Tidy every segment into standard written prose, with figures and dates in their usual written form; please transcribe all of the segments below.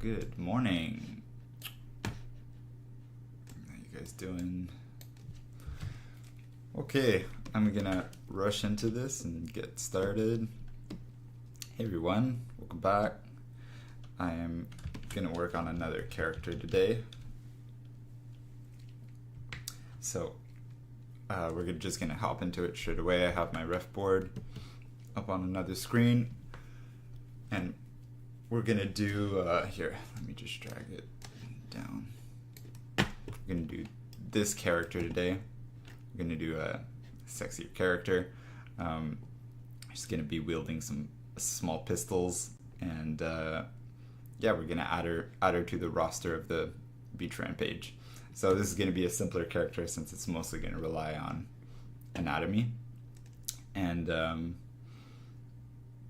Good morning. How you guys doing? Okay, I'm gonna rush into this and get started. Hey everyone, welcome back. I am gonna work on another character today. So we're just gonna hop into it straight away. I have my ref board up on another screen, and we're gonna do here. Let me just drag it down. We're gonna do this character today. We're gonna do a sexier character. She's gonna be wielding some small pistols, and yeah, we're gonna add her to the roster of the Beach Rampage. So this is gonna be a simpler character since it's mostly gonna rely on anatomy, and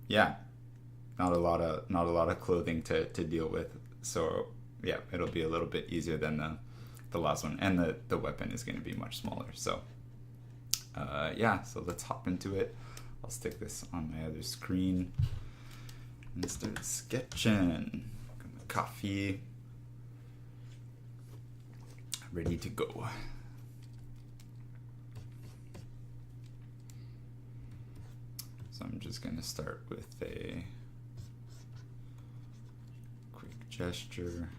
yeah, not a lot of clothing to deal with. So yeah, it'll be a little bit easier than the last one, and the weapon is going to be much smaller. So yeah, so let's hop into it. I'll stick this on my other screen and start sketching. Got my coffee ready to go. So I'm just going to start with a quick gesture.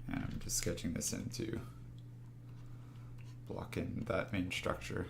I'm just sketching this into blocking that main structure.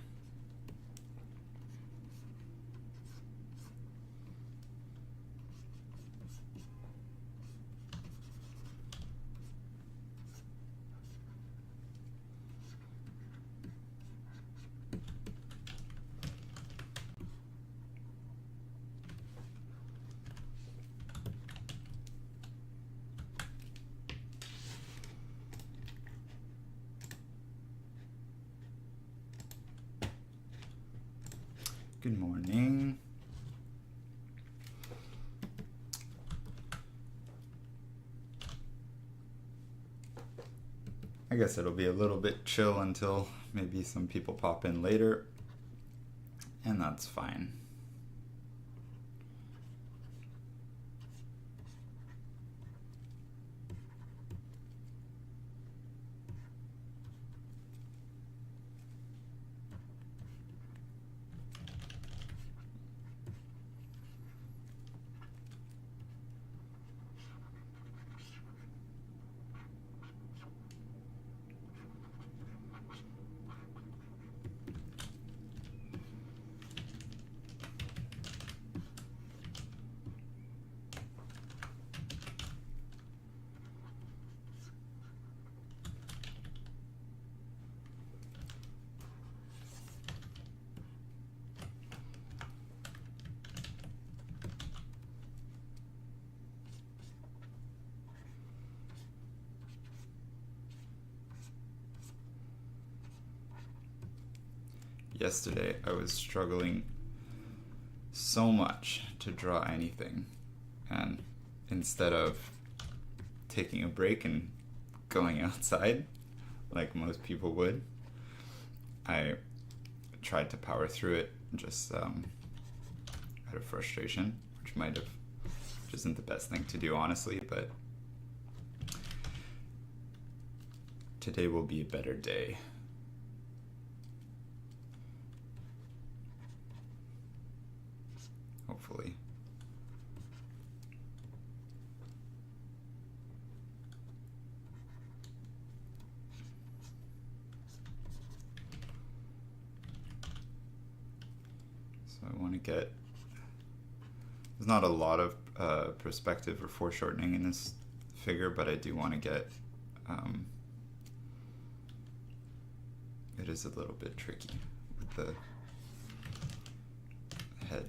Good morning. I guess it'll be a little bit chill until maybe some people pop in later, and that's fine. Yesterday I was struggling so much to draw anything, and instead of taking a break and going outside like most people would, I tried to power through it just out of frustration, which isn't the best thing to do, honestly, but today will be a better day. hopefully. So I want to get, there's not a lot of perspective or foreshortening in this figure, but I do want to get, it is a little bit tricky with the head.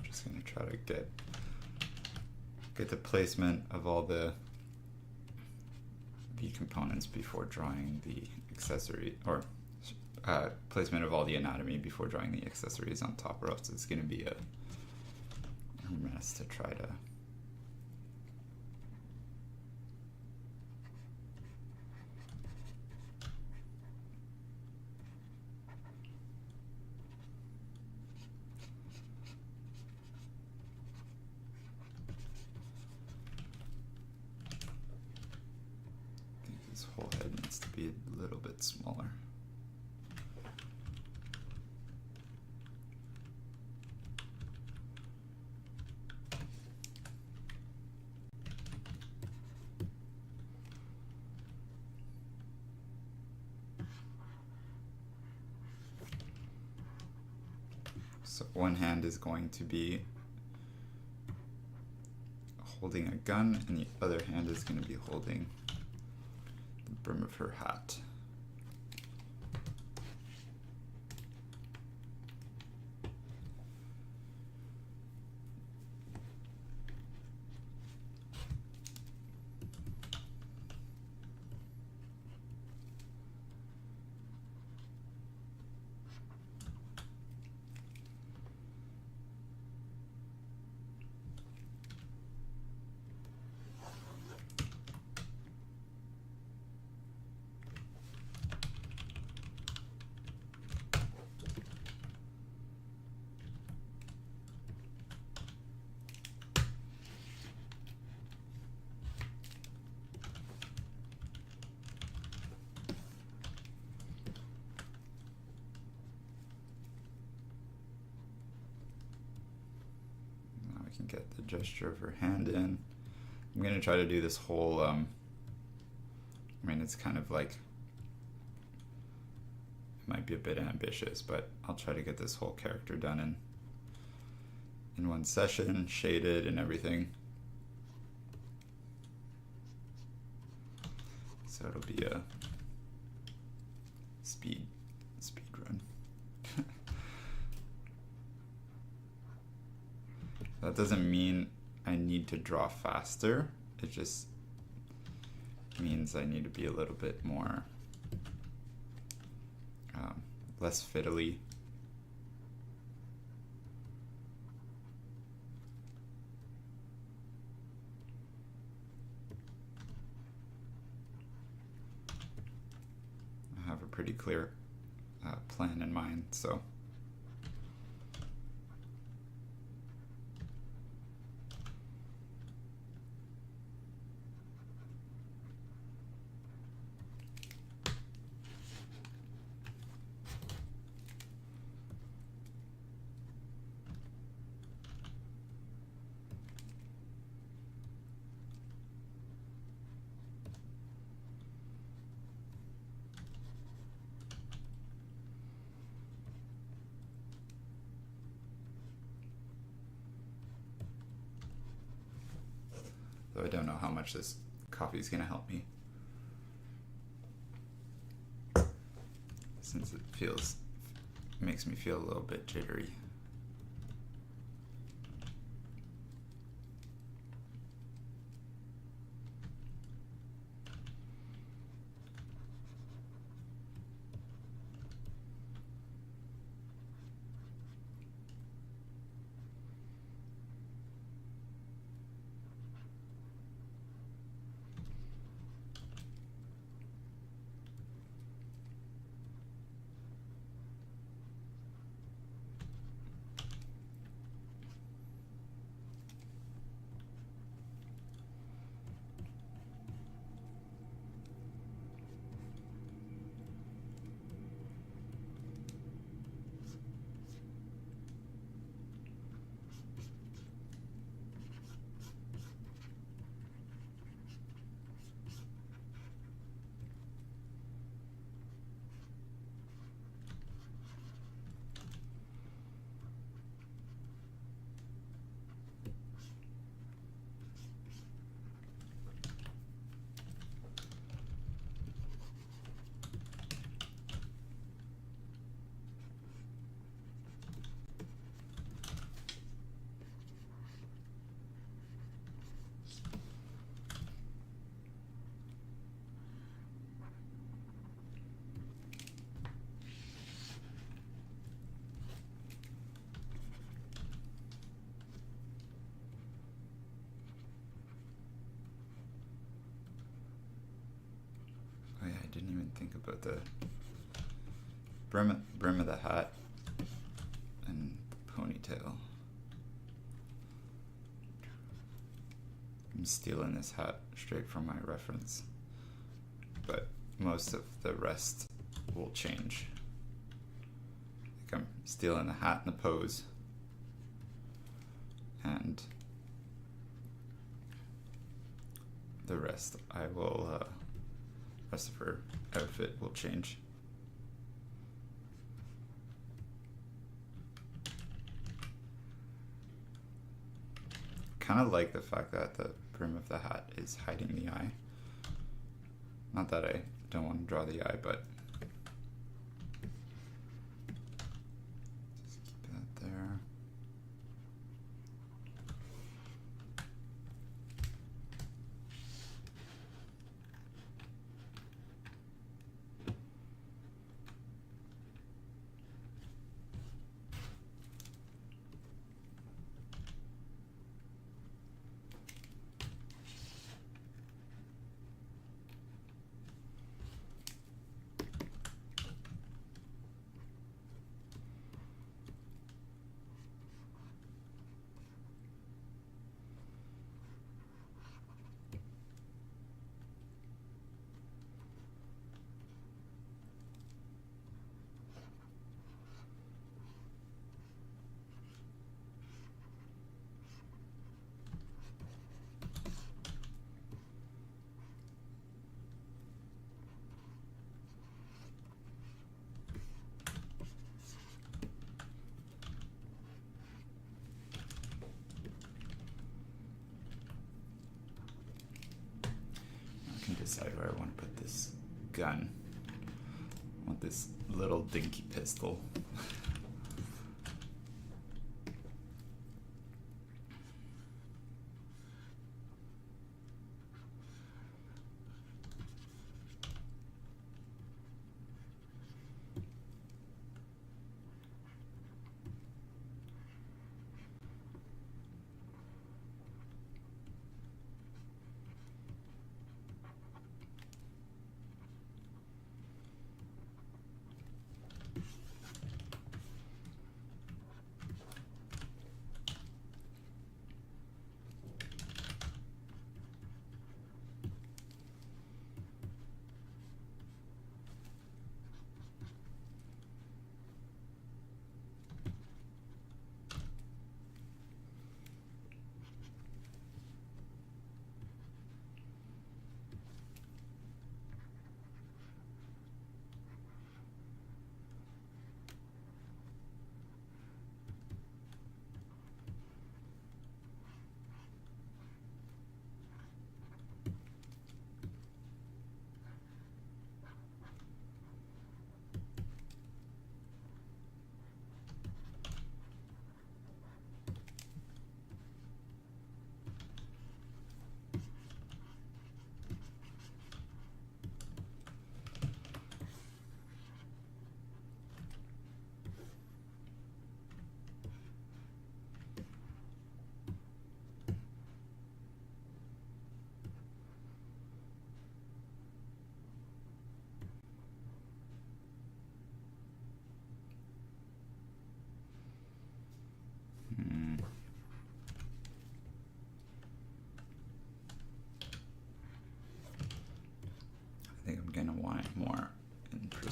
Just going to try to get the placement of all the components before drawing the accessory, or placement of all the anatomy before drawing the accessories on top, or else it's going to be a mess to try to whole head needs to be a little bit smaller. So one hand is going to be holding a gun, and the other hand is going to be holding the brim of her hat. Can get the gesture of her hand in. I'm going to try to do this whole, I mean, it's kind of like, it might be a bit ambitious, but I'll try to get this whole character done in one session, shaded and everything. So it'll be a speed run. That doesn't mean I need to draw faster. It just means I need to be a little bit more, less fiddly. I have a pretty clear plan in mind, so. though I don't know how much this coffee is going to help me, since it makes me feel a little bit jittery. Oh yeah, I didn't even think about the brim of the hat and ponytail. I'm stealing this hat straight from my reference, but most of the rest will change. Like I'm stealing the hat and the pose, and the rest rest of her outfit will change. Kind of like the fact that the brim of the hat is hiding the eye. Not that I don't want to draw the eye, but just keep that there. Decide where I want to put this gun. I want this little dinky pistol.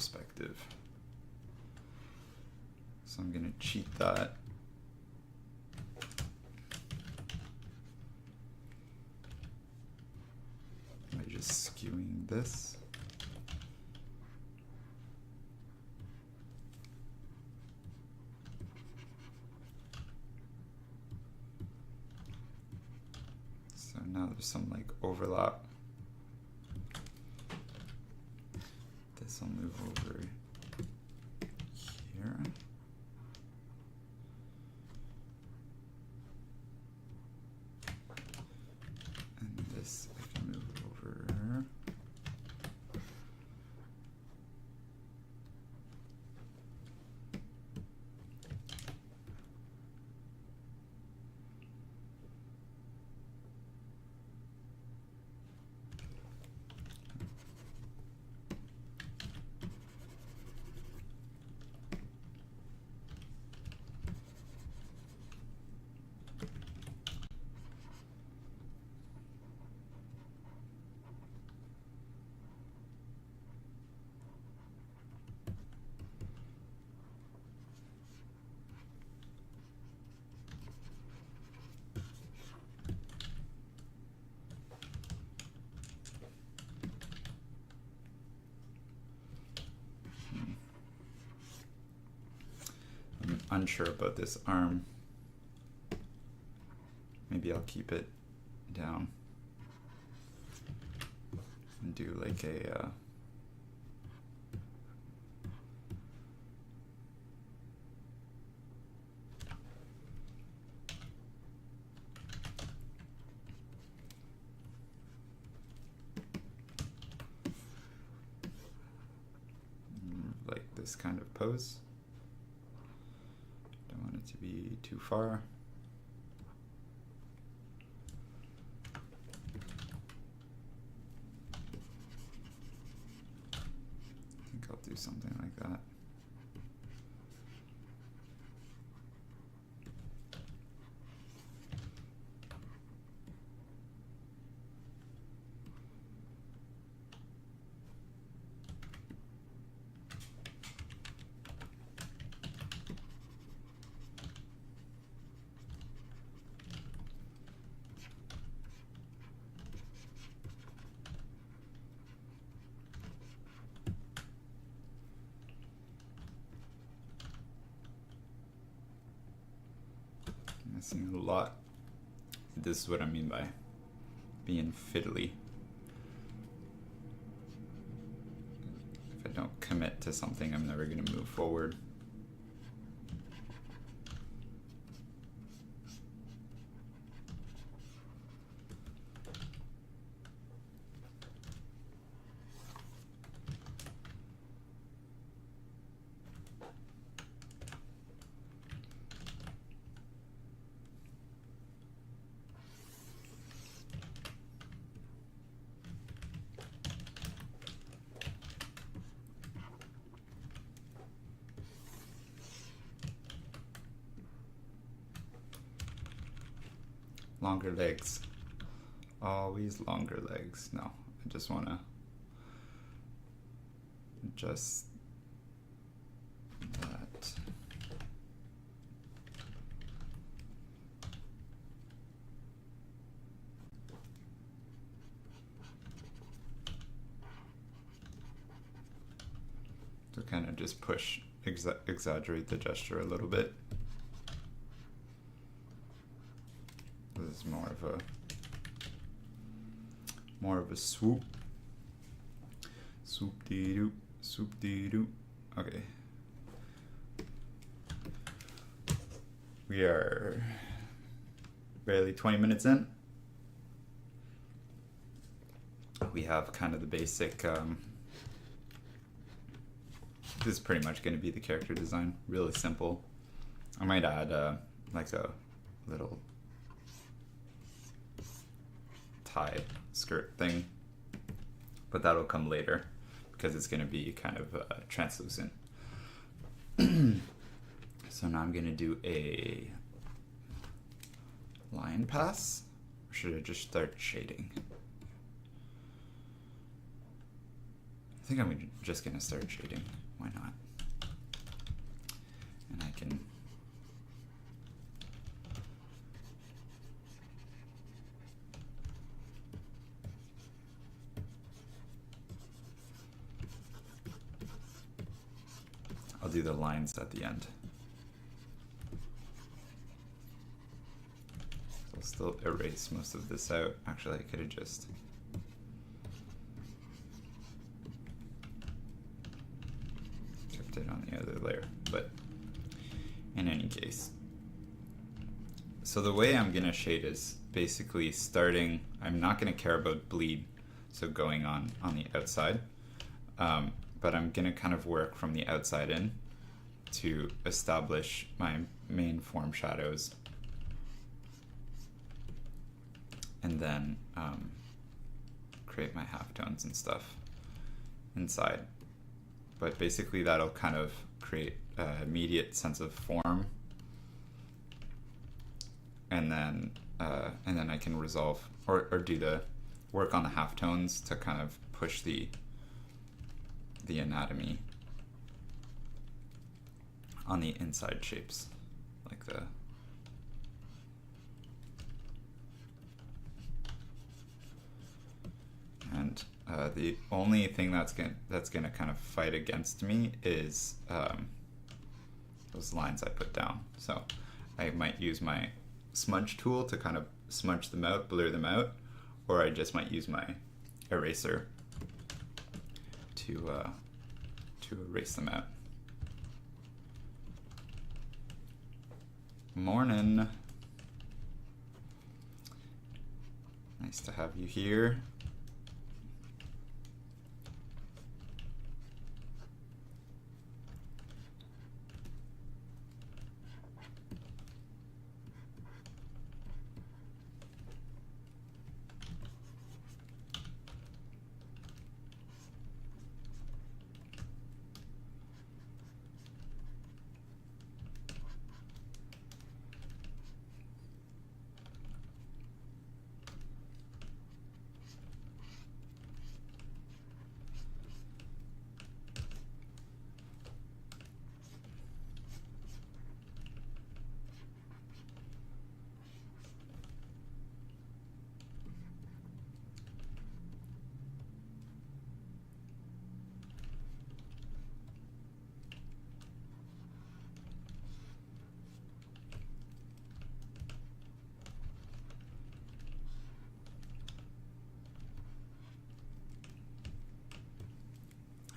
perspective. So I'm gonna cheat that. By just skewing this. So now there's some like overlap. This will move over here. And this I can move over. I'm unsure about this arm. Maybe I'll keep it down and do like a like this kind of pose. Don't want it to be too far. I think I'll do something like that. Missing a lot. This is what I mean by being fiddly. If I don't commit to something, I'm never going to move forward. Longer legs. Always longer legs. No, I just want to adjust that. To kind of just push, exaggerate the gesture a little bit. This is more of a swoop. Swoop dee doo, swoop dee doo. Okay. We are barely 20 minutes in. We have kind of the basic, this is pretty much going to be the character design. Really simple. I might add like a little tie skirt thing, but that'll come later because it's going to be kind of translucent. So now I'm going to do a line pass, or should I just start shading? I think I'm just gonna start shading. Why not? And I can I'll do the lines at the end. So I'll still erase most of this out. Actually, I could have just kept it on the other layer, but in any case. So the way I'm gonna shade is basically starting, I'm not gonna care about bleed, so going on the outside. But I'm gonna kind of work from the outside in to establish my main form shadows, and then create my halftones and stuff inside. But basically that'll kind of create an immediate sense of form, and then I can resolve or do the work on the halftones to kind of push the anatomy on the inside shapes, like the and the only thing that's gonna kind of fight against me is those lines I put down. So I might use my smudge tool to kind of smudge them out, blur them out, or I just might use my eraser to erase them out. Morning. Nice to have you here.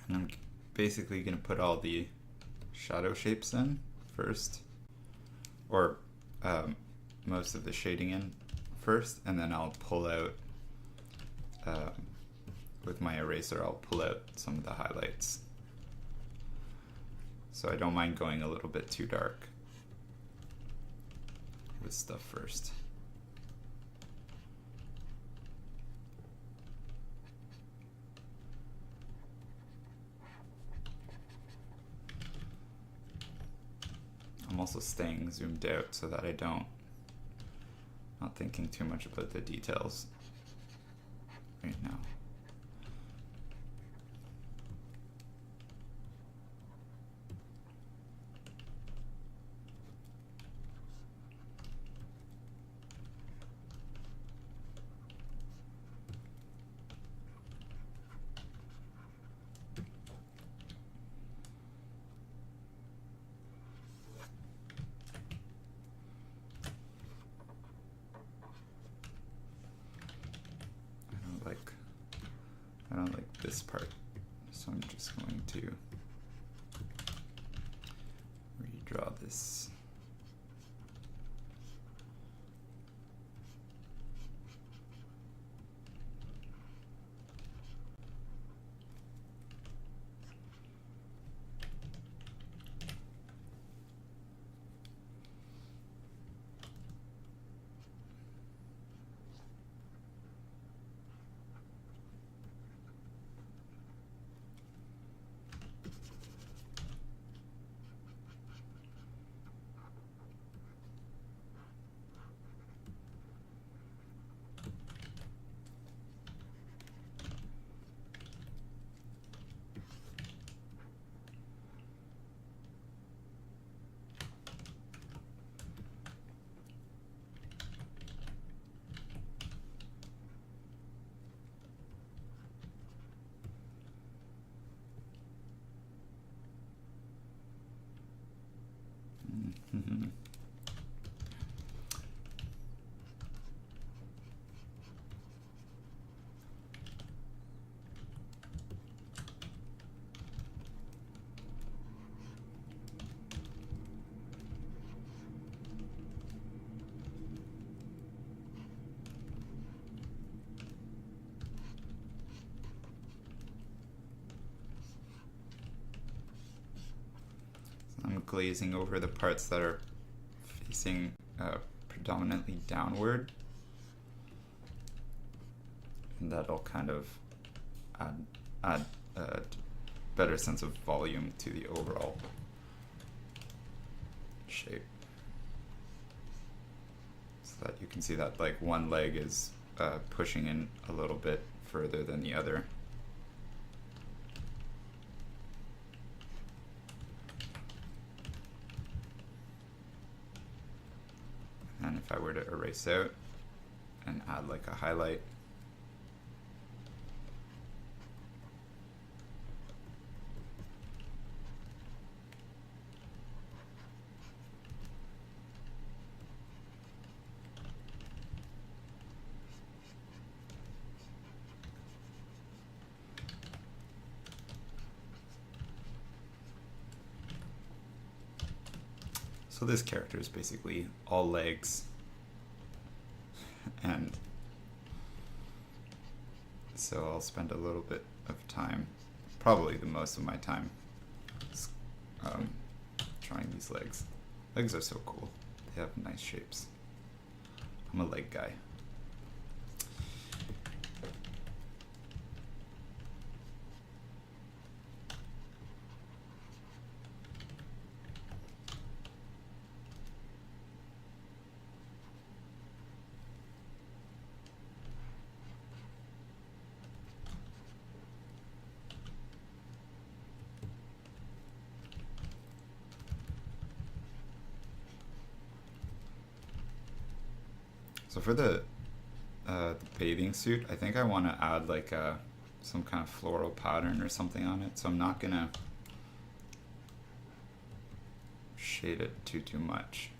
And I'm basically going to put all the shadow shapes in first, or most of the shading in first, and then I'll pull out, with my eraser, I'll pull out some of the highlights. So I don't mind going a little bit too dark with stuff first. I'm also staying zoomed out so that I not thinking too much about the details right now. Mm-hmm. I'm glazing over the parts that are facing predominantly downward, and that'll kind of add a better sense of volume to the overall shape, so that you can see that like one leg is pushing in a little bit further than the other. And if I were to erase out and add like a highlight, so this character is basically all legs, and so I'll spend a little bit of time, probably the most of my time, trying these legs. Legs are so cool. They have nice shapes. I'm a leg guy. So for the bathing suit, I think I want to add like some kind of floral pattern or something on it. So I'm not gonna shade it too much.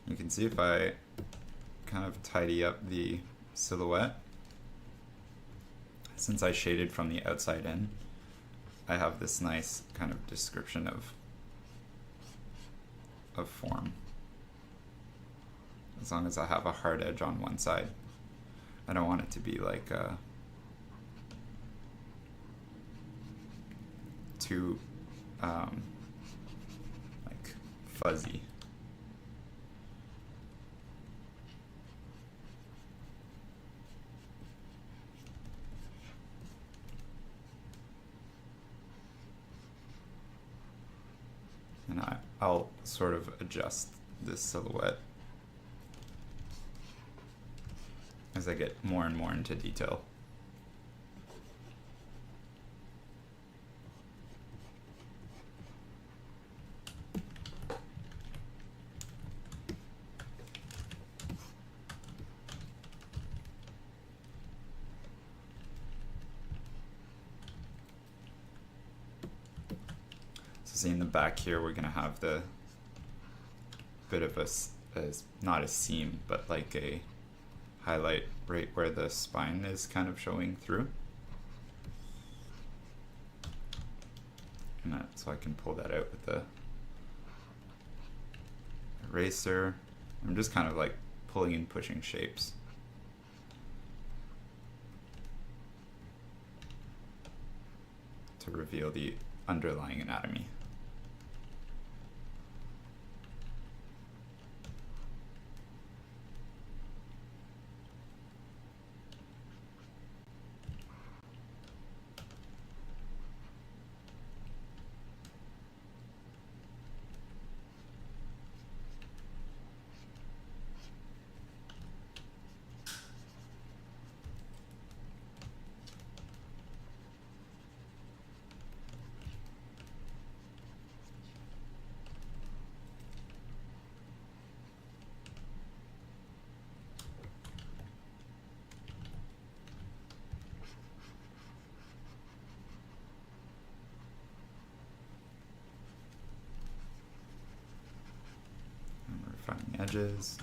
You can see if I kind of tidy up the silhouette, since I shaded from the outside in, I have this nice kind of description of form. As long as I have a hard edge on one side. I don't want it to be like too like fuzzy. And I'll sort of adjust this silhouette as I get more and more into detail. See in the back here, we're gonna have the bit of a, not a seam, but like a highlight right where the spine is kind of showing through. And so I can pull that out with the eraser. I'm just kind of like pulling and pushing shapes. To reveal the underlying anatomy. the edges.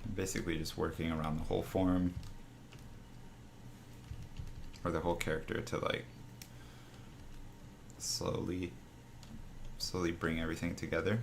I'm basically just working around the whole form or the whole character to like slowly bring everything together.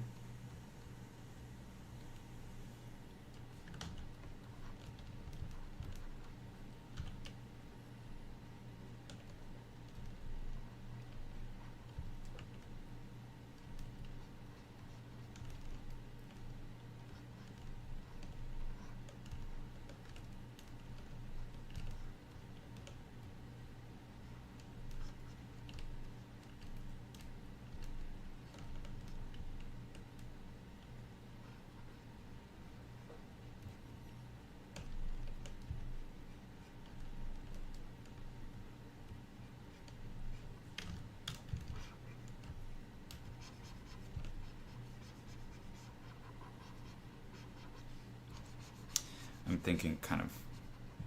I'm thinking kind of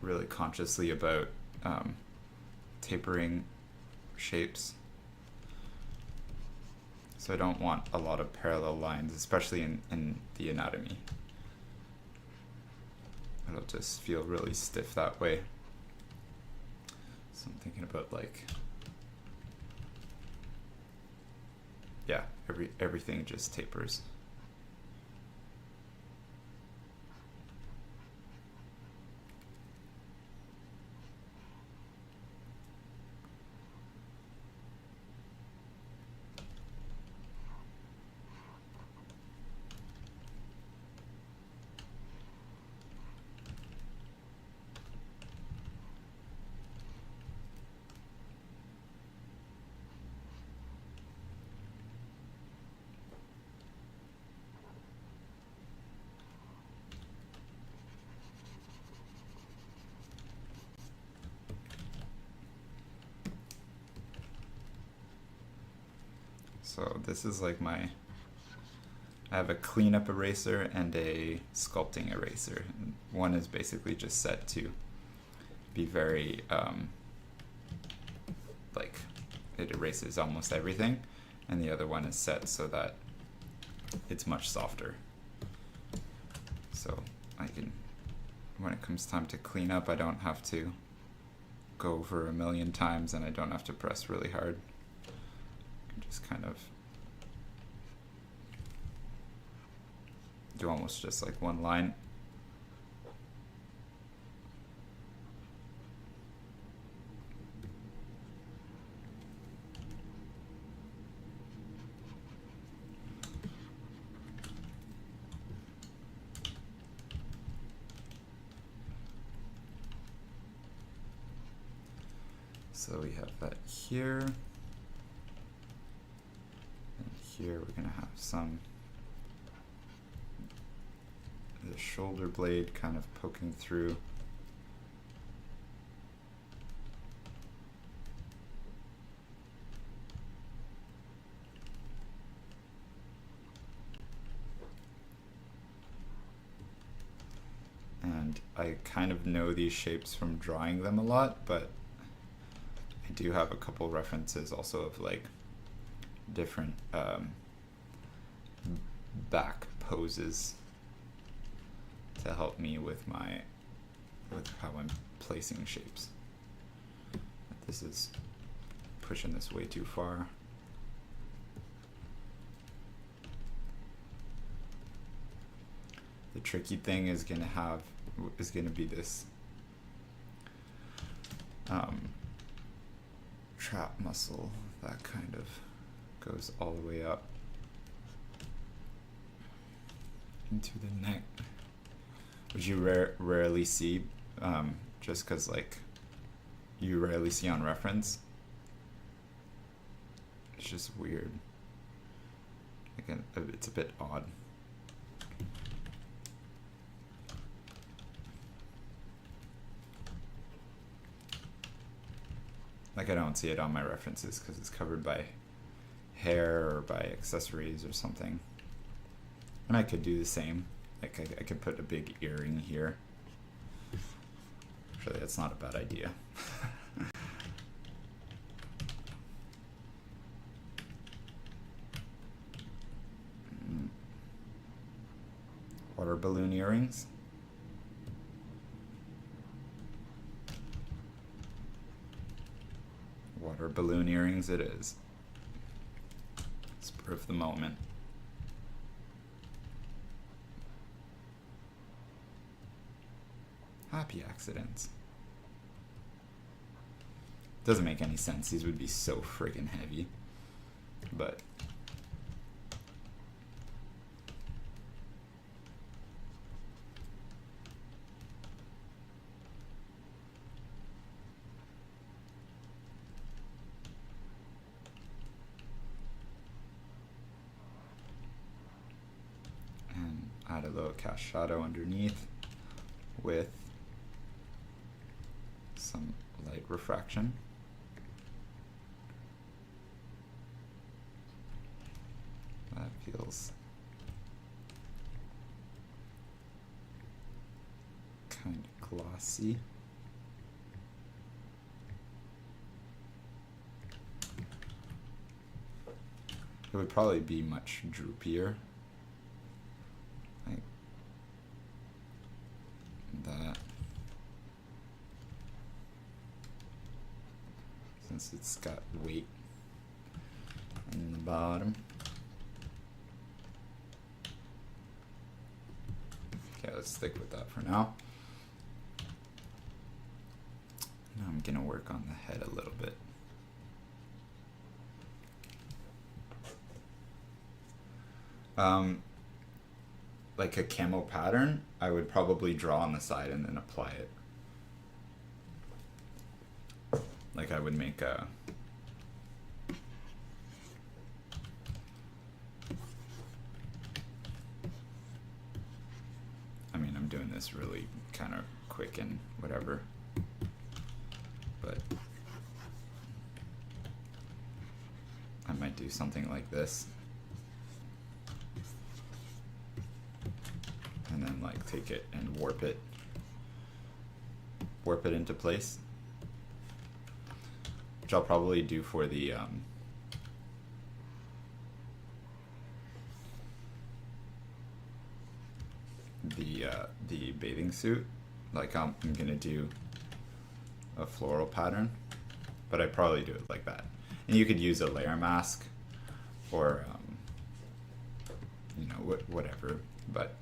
really consciously about tapering shapes. So I don't want a lot of parallel lines, especially in the anatomy. It'll just feel really stiff that way. So I'm thinking about like, yeah, everything just tapers. So this is like I have a cleanup eraser and a sculpting eraser. And one is basically just set to be very, like it erases almost everything. And the other one is set so that it's much softer. So I can, when it comes time to clean up, I don't have to go over a million times and I don't have to press really hard. Just kind of do almost just like one line. So we have that here. Here we're going to have the shoulder blade kind of poking through. And I kind of know these shapes from drawing them a lot, but I do have a couple references also of like different back poses to help me with how I'm placing shapes. This is pushing this way too far. The tricky thing is gonna be this trap muscle that kind of goes all the way up into the neck, which you rarely see, just because like you rarely see on reference. It's just weird. Again, it's a bit odd. Like I don't see it on my references because it's covered by hair or by accessories or something. And I could do the same. Like I could put a big earring here. Actually, that's not a bad idea. balloon earrings. Water balloon earrings it is. Spur of the moment. Happy accidents. Doesn't make any sense. These would be so friggin' heavy. But and add a little cast shadow underneath with some light refraction. That feels kind of glossy. It would probably be much droopier. Like that. Since it's got weight in the bottom. Okay, let's stick with that for now. Now I'm gonna work on the head a little bit. Like a camo pattern, I would probably draw on the side and then apply it. Like I would make a I'm doing this really kind of quick and whatever, but I might do something like this and then like take it and warp it into place, which I'll probably do for the bathing suit. Like I'm gonna do a floral pattern, but I'd probably do it like that. And you could use a layer mask or you know, whatever. But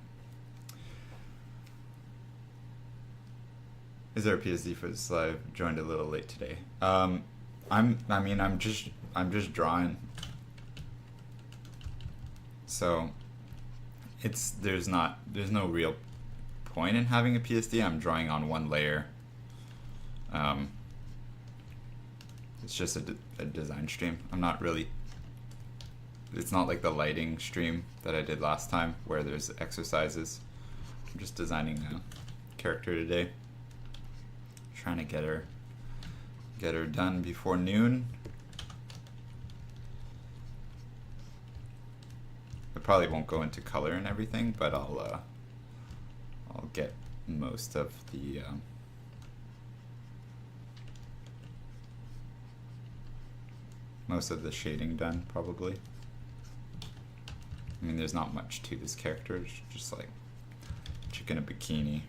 is there a PSD for this live? Joined a little late today. I'm just drawing. So there's no real point in having a PSD. I'm drawing on one layer. It's just a design stream. It's not like the lighting stream that I did last time where there's exercises. I'm just designing a character today. Trying to get her done before noon. I probably won't go into color and everything, but I'll get most of the shading done probably. I mean, there's not much to this character. It's just like chick in a bikini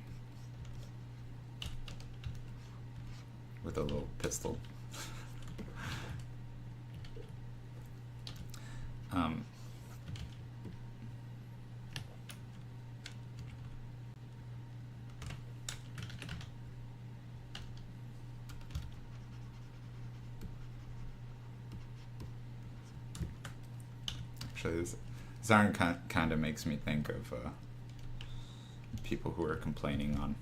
with a little pistol. Actually, this iron kind of makes me think of people who were complaining on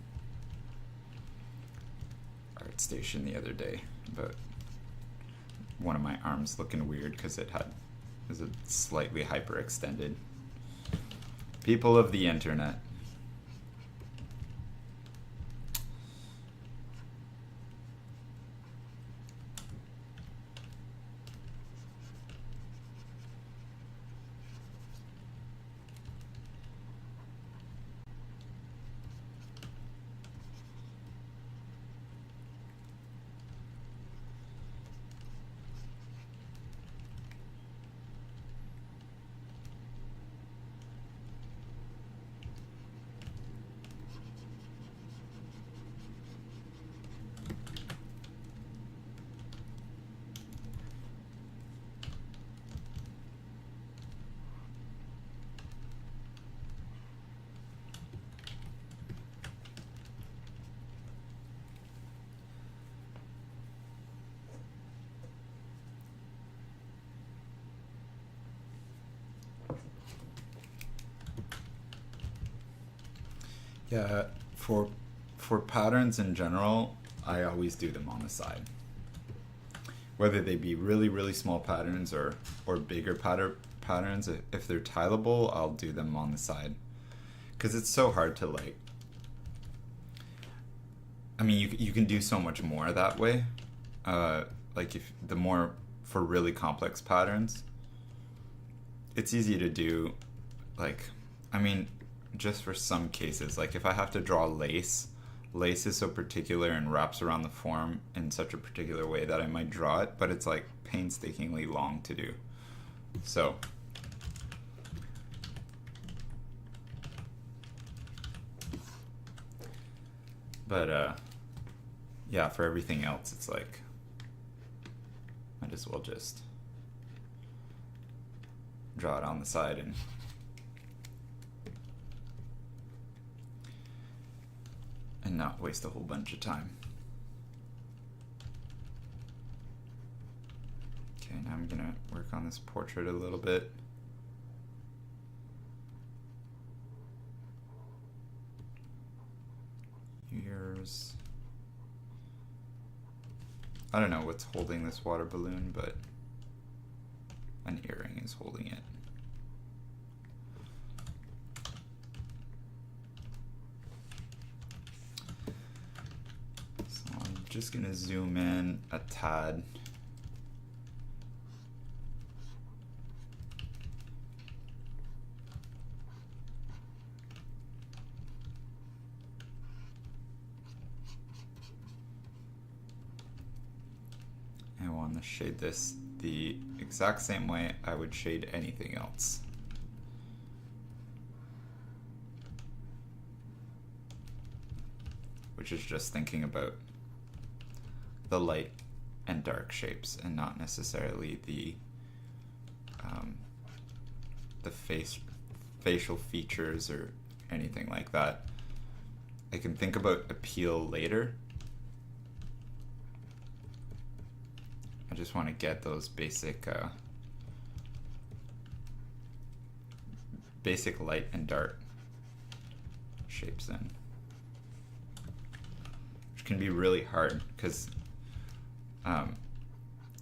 ArtStation the other day about one of my arms looking weird because it was a slightly hyperextended. People of the internet. Yeah, for patterns in general, I always do them on the side. Whether they be really really small patterns or bigger patterns, if they're tileable, I'll do them on the side. Because it's so hard to like. I mean, you can do so much more that way. Like if the more for really complex patterns, it's easy to do. Like, I mean, just for some cases, like if I have to draw lace, lace is so particular and wraps around the form in such a particular way that I might draw it, but it's like painstakingly long to do. So but yeah, for everything else it's like might as well just draw it on the side and not waste a whole bunch of time. Okay, now I'm gonna work on this portrait a little bit. Ears. I don't know what's holding this water balloon, but an earring is holding it. So I'm just gonna zoom in a tad. I want to shade this the exact same way I would shade anything else. Which is just thinking about the light and dark shapes and not necessarily the facial features or anything like that. I can think about appeal later. I just want to get those basic light and dark shapes in, which can be really hard because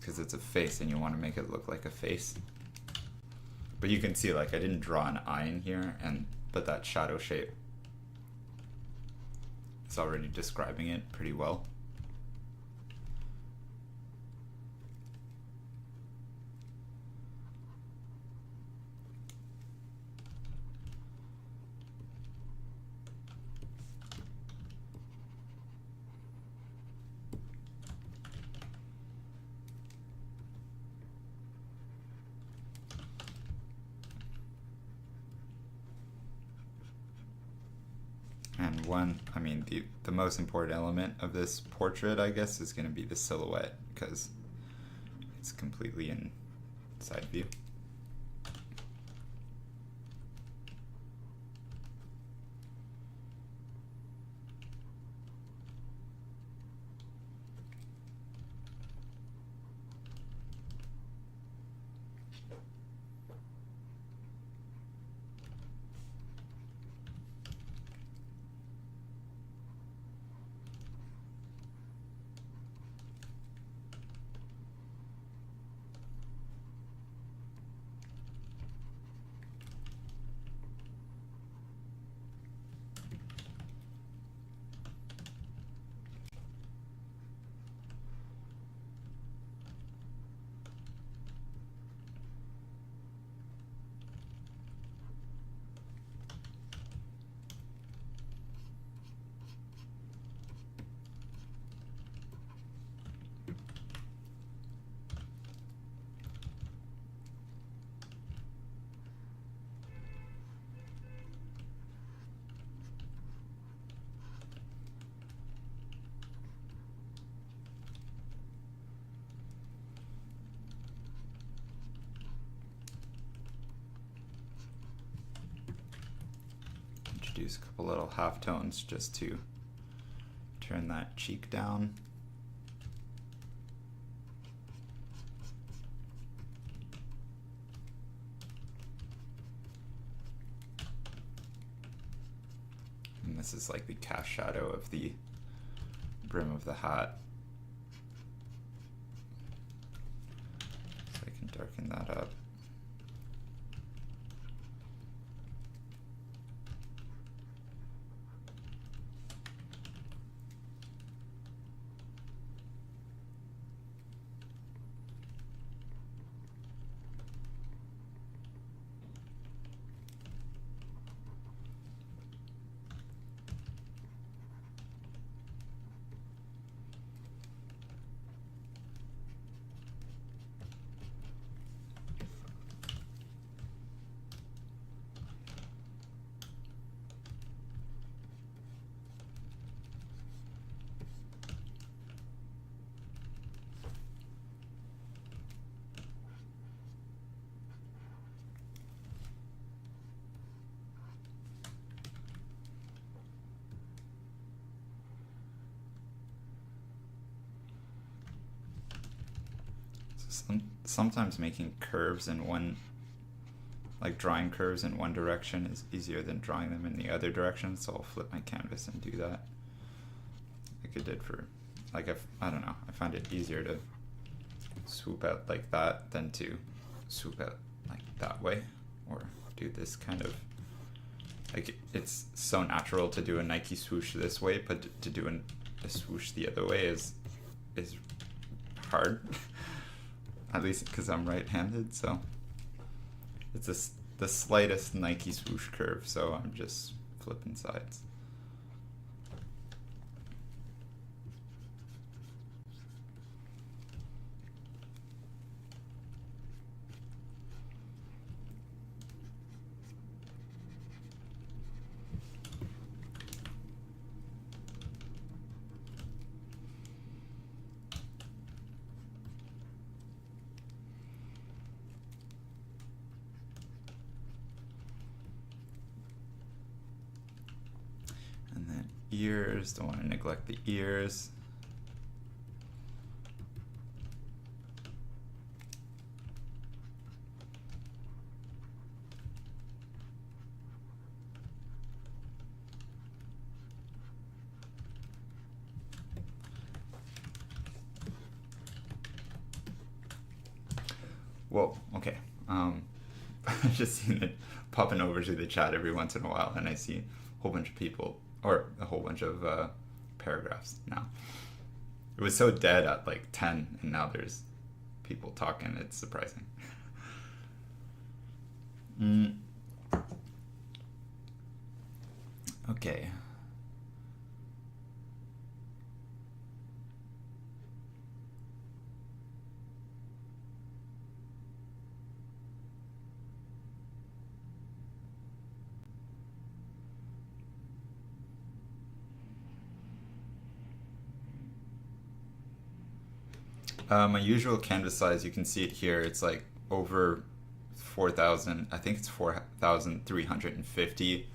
it's a face and you want to make it look like a face. But you can see, like, I didn't draw an eye in here, but that shadow shape is already describing it pretty well. And the most important element of this portrait, I guess, is going to be the silhouette, because it's completely in side view. Introduce a couple little halftones just to turn that cheek down. And this is like the cast shadow of the brim of the hat. So I can darken that up. Sometimes making curves in one, like drawing curves in one direction is easier than drawing them in the other direction, so I'll flip my canvas and do that. Like I did for, like I don't know, I find it easier to swoop out like that than to swoop out like that way, or do this kind of, like it's so natural to do a Nike swoosh this way, but to do a swoosh the other way is hard. At least because I'm right-handed, so it's the slightest Nike swoosh curve, so I'm just flipping sides. Ears, don't want to neglect the ears. Whoa, okay. I've just seen it popping over to the chat every once in a while, and I see a whole bunch of people, or a whole bunch of paragraphs now. It was so dead at like 10, and now there's people talking. It's surprising. Okay. My usual canvas size, you can see it here, it's like over 4,000, I think it's 4,350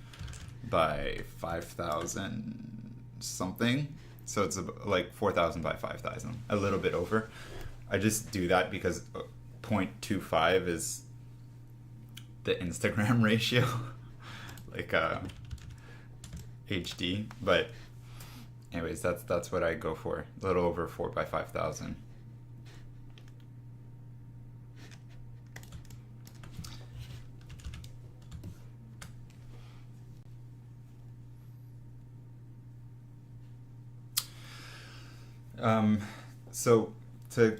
by 5,000 something. So it's like 4,000 by 5,000, a little bit over. I just do that because 0.25 is the Instagram ratio, like HD. But anyways, that's what I go for, a little over 4 by 5,000. So to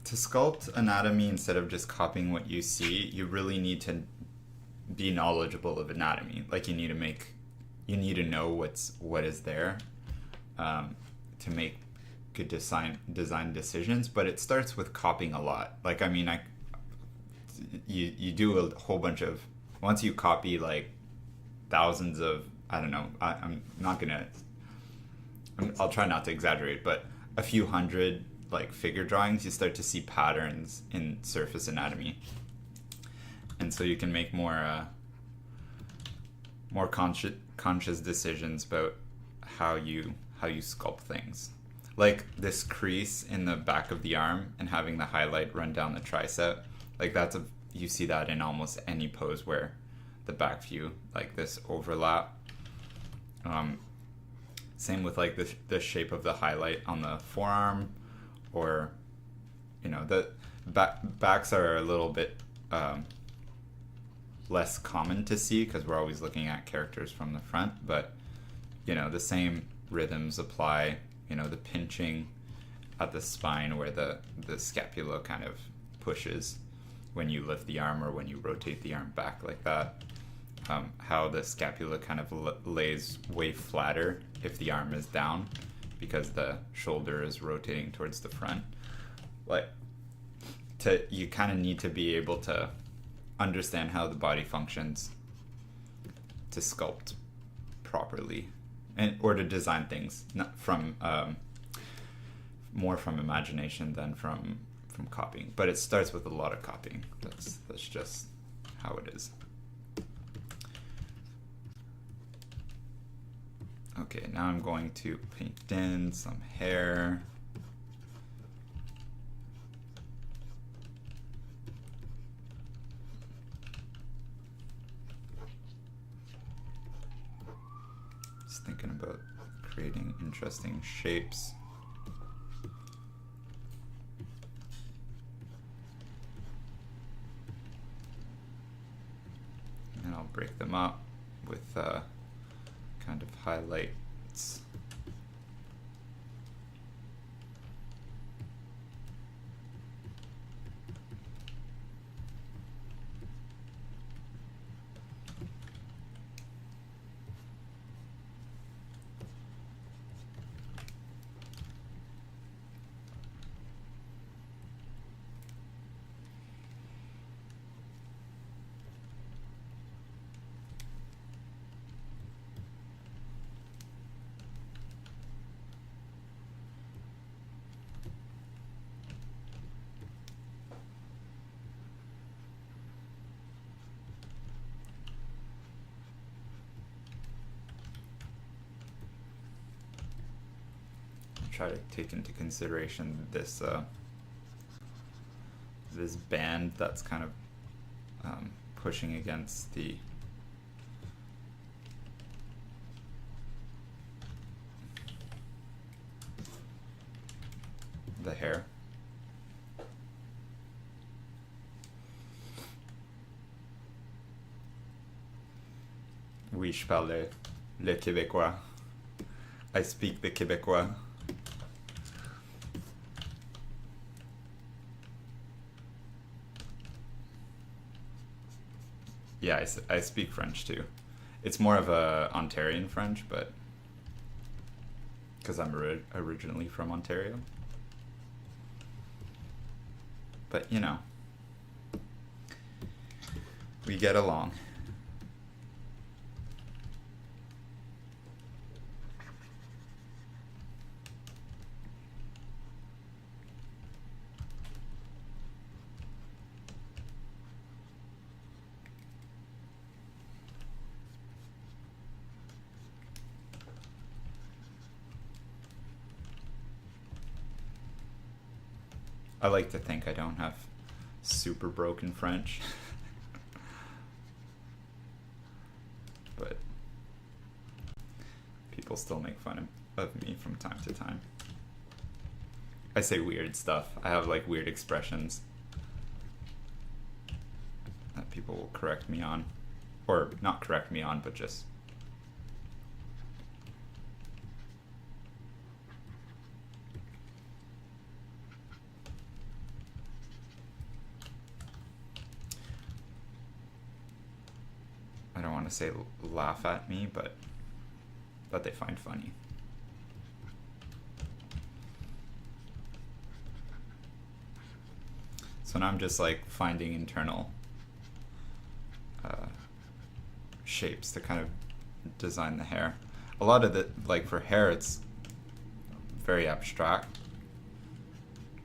sculpt anatomy, instead of just copying what you see, you really need to be knowledgeable of anatomy. Like you need to know what is there to make good design decisions. But it starts with copying a lot. Like I mean, you do a whole bunch of, once you copy like thousands of, I don't know, I'll try not to exaggerate, but a few hundred like figure drawings, you start to see patterns in surface anatomy, and so you can make more conscious decisions about how you sculpt things. Like this crease in the back of the arm and having the highlight run down the tricep, like you see that in almost any pose where the back view, like this overlap, Same with like the shape of the highlight on the forearm, or the backs are a little bit less common to see because we're always looking at characters from the front, but the same rhythms apply. The pinching at the spine where the scapula kind of pushes when you lift the arm or when you rotate the arm back like that. How the scapula kind of lays way flatter if the arm is down because the shoulder is rotating towards the front. You kind of need to be able to understand how the body functions to sculpt properly, or to design things not from more from imagination than from copying. But it starts with a lot of copying. That's just how it is. Okay, now I'm going to paint in some hair. Just thinking about creating interesting shapes. And I'll break them up with kind of highlights. Try to take into consideration this this band that's kind of pushing against the hair. Oui, je parle le québécois. I speak the Québécois. Yeah, I speak French too. It's more of a Ontarian French, but because I'm originally from Ontario. But we get along. I like to think I don't have super broken French. But people still make fun of me from time to time. I say weird stuff. I have like weird expressions that people will correct me on. Or not correct me on, but just to say laugh at me, but that they find funny. So now I'm just like finding internal shapes to kind of design the hair. A lot of the, like for hair, it's very abstract.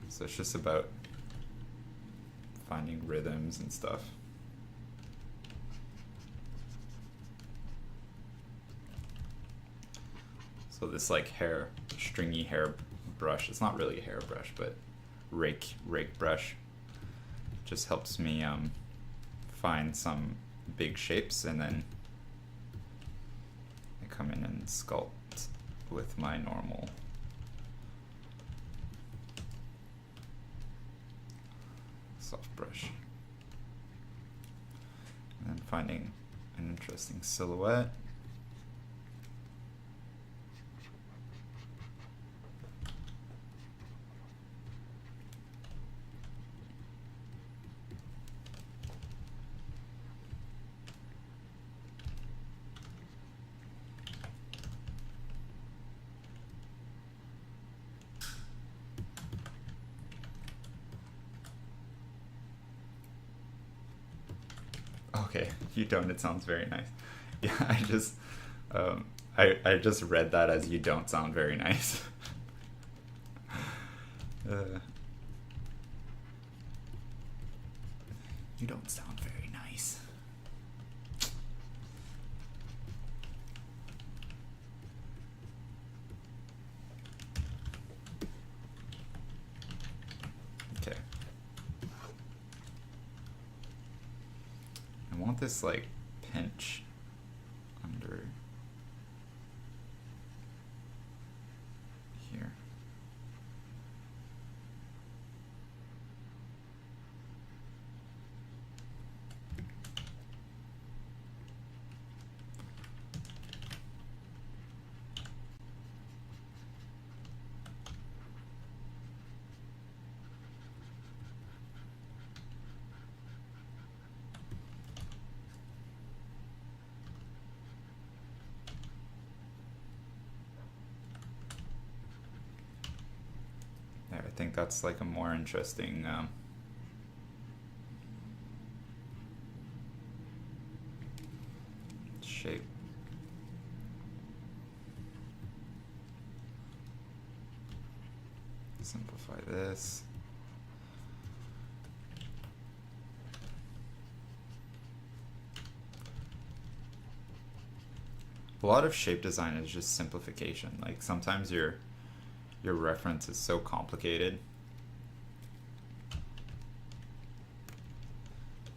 So it's just about finding rhythms and stuff. So this like stringy hair brush, it's not really a hair brush, but rake brush, just helps me find some big shapes and then I come in and sculpt with my normal soft brush. And then finding an interesting silhouette. Okay, you don't. It sounds very nice. Yeah, I just read that as you don't sound very nice. You don't sound very nice. Okay. I want this like pinch under here. There, I think that's like a more interesting shape. Simplify this. A lot of shape design is just simplification. Like sometimes your reference is so complicated.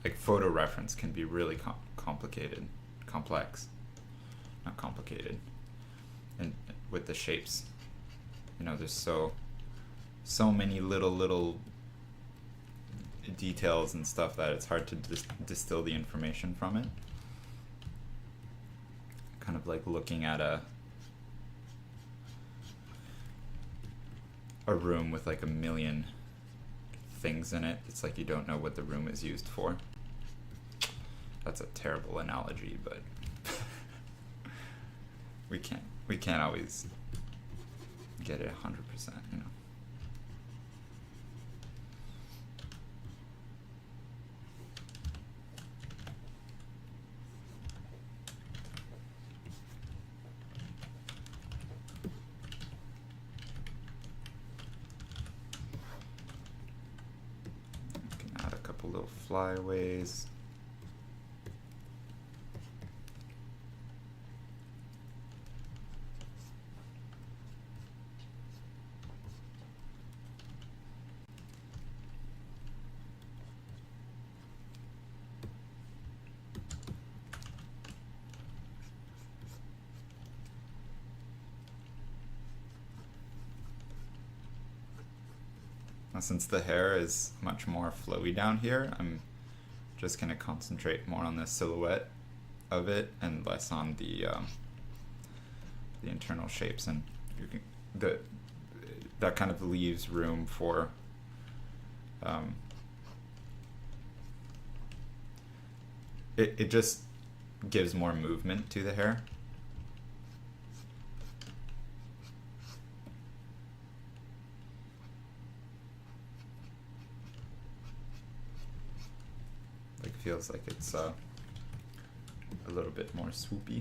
Like photo reference can be really complicated, complex, not complicated. And with the shapes, you know, there's so many little details and stuff that it's hard to distill the information from it. Kind of like looking at a room with like a million things in it. It's like you don't know what the room is used for. That's a terrible analogy, but we can't always get it 100%, you know. Little flyaways. Now, since the hair is much more flowy down here, I'm just going to concentrate more on the silhouette of it and less on the internal shapes, and you can, that kind of leaves room for it just gives more movement to the hair. Feels like it's a little bit more swoopy.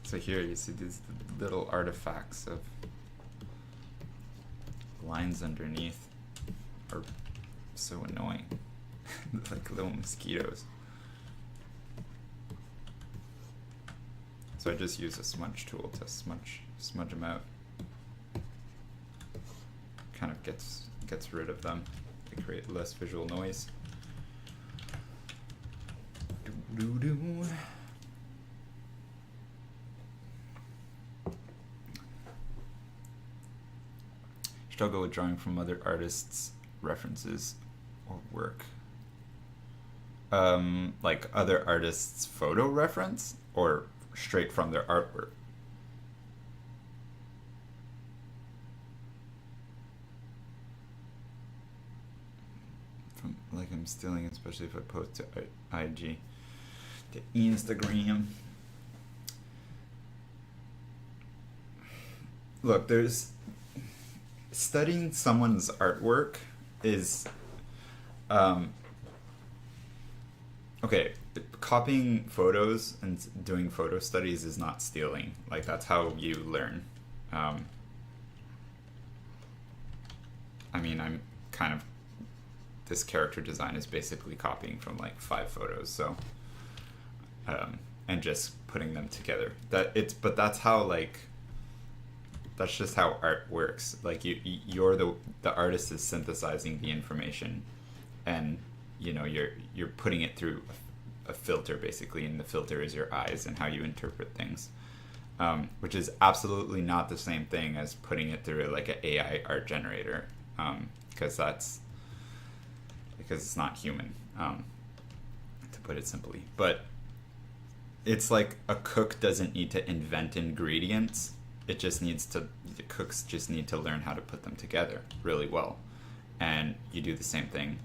So here you see these little artifacts of lines underneath are so annoying. Like little mosquitoes. So I just use a smudge tool to smudge them out. Kind of gets rid of them. They create less visual noise. Struggle with drawing from other artists' references or work. Like other artists' photo reference or straight from their artwork? From, like, I'm stealing, especially if I post to IG, to Instagram. Look, there's studying someone's artwork is okay, copying photos and doing photo studies is not stealing. Like, that's how you learn. I mean, I'm kind of, this character design is basically copying from like 5 photos, so and just putting them together. But that's how, like, that's just how art works. Like, you're the artist is synthesizing the information, and you know, you're putting it through a filter, basically, and the filter is your eyes and how you interpret things, which is absolutely not the same thing as putting it through like an AI art generator, because it's not human, to put it simply. But it's like a cook doesn't need to invent ingredients. The cooks just need to learn how to put them together really well. And you do the same thing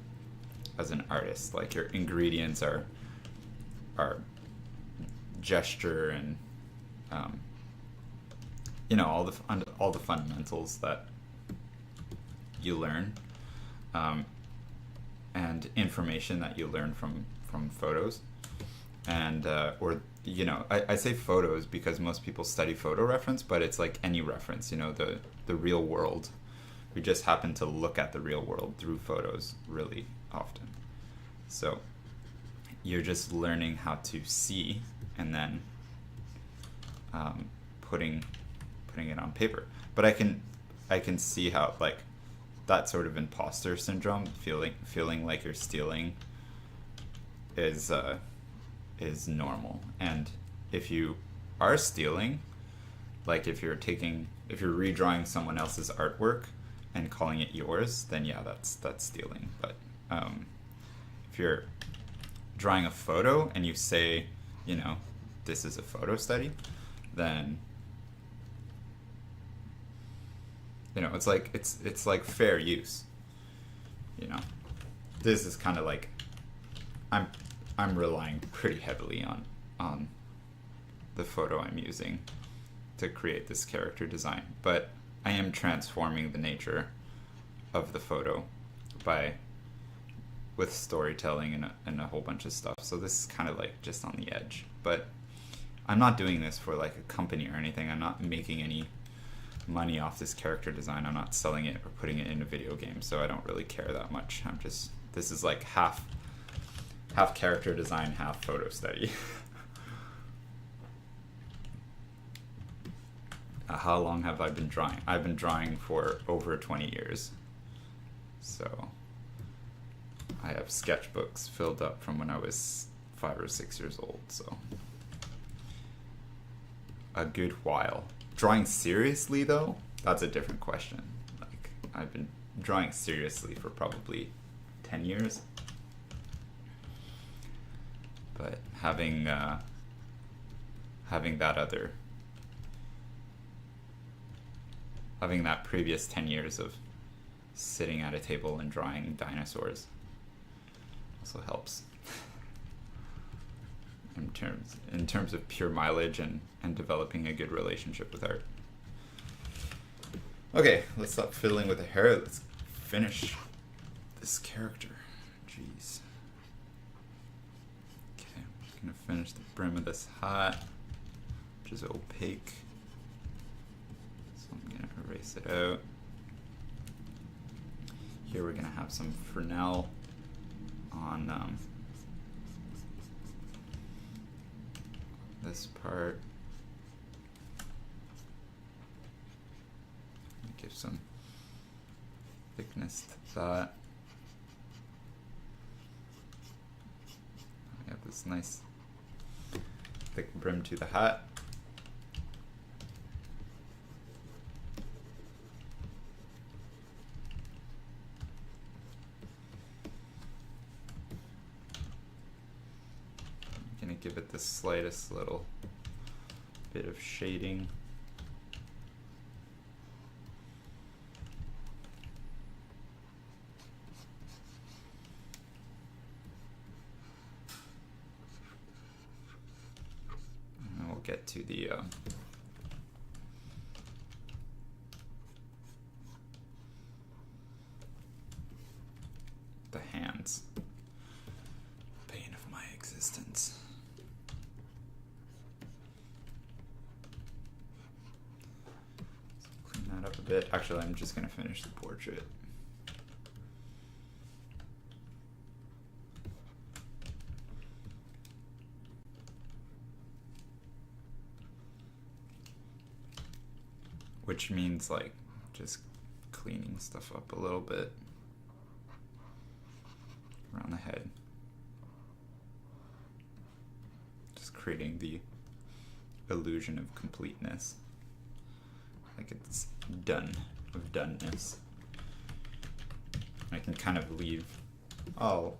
as an artist. Like, your ingredients are gesture and you know, all the fundamentals that you learn, and information that you learn from photos, and or, you know, I say photos because most people study photo reference, but it's like any reference, you know, the real world. We just happen to look at the real world through photos really often. So you're just learning how to see, and then putting it on paper. But I can see how, like, that sort of imposter syndrome, feeling like you're stealing, is normal. And if you are stealing, like if you're redrawing someone else's artwork and calling it yours, then yeah, that's stealing. But if you're drawing a photo and you say, you know, this is a photo study, then, you know, it's like fair use. You know, this is kind of like, I'm relying pretty heavily on the photo I'm using to create this character design, but I am transforming the nature of the photo with storytelling and a whole bunch of stuff. So this is kind of like just on the edge, but I'm not doing this for like a company or anything. I'm not making any money off this character design. I'm not selling it or putting it in a video game, so I don't really care that much. This is like half character design, half photo study. How long have I been drawing? I've been drawing for over 20 years. So I have sketchbooks filled up from when I was 5 or 6 years old, so a good while. Drawing seriously, though, that's a different question. Like, I've been drawing seriously for probably 10 years. But having that previous 10 years of sitting at a table and drawing dinosaurs also helps in terms of pure mileage and developing a good relationship with art. Okay, let's stop fiddling with the hair. Let's finish this character. Jeez. Okay, I'm gonna finish the brim of this hat, which is opaque. So I'm gonna erase it out. Here we're gonna have some Fresnel on this part. give some thickness to that. We have this nice thick brim to the hat. I'm gonna give it the slightest little bit of shading. And we'll get to the hands. Pain of my existence. Clean that up a bit. Actually, I'm just gonna finish the portrait. Which means like just cleaning stuff up a little bit around the head. Just creating the illusion of completeness. Like it's done, of doneness. I can kind of leave, I'll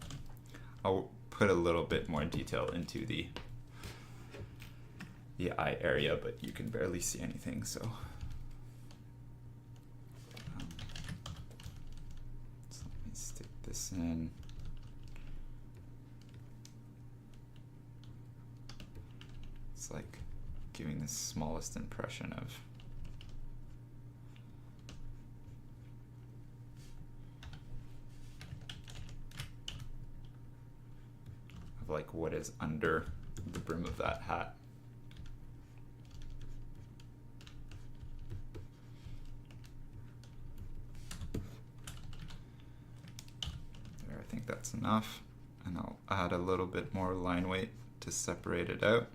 put a little bit more detail into the eye area, but you can barely see anything, so. So let me stick this in. It's like giving the smallest impression of like what is under the brim of that hat. There, I think that's enough, and I'll add a little bit more line weight to separate it out.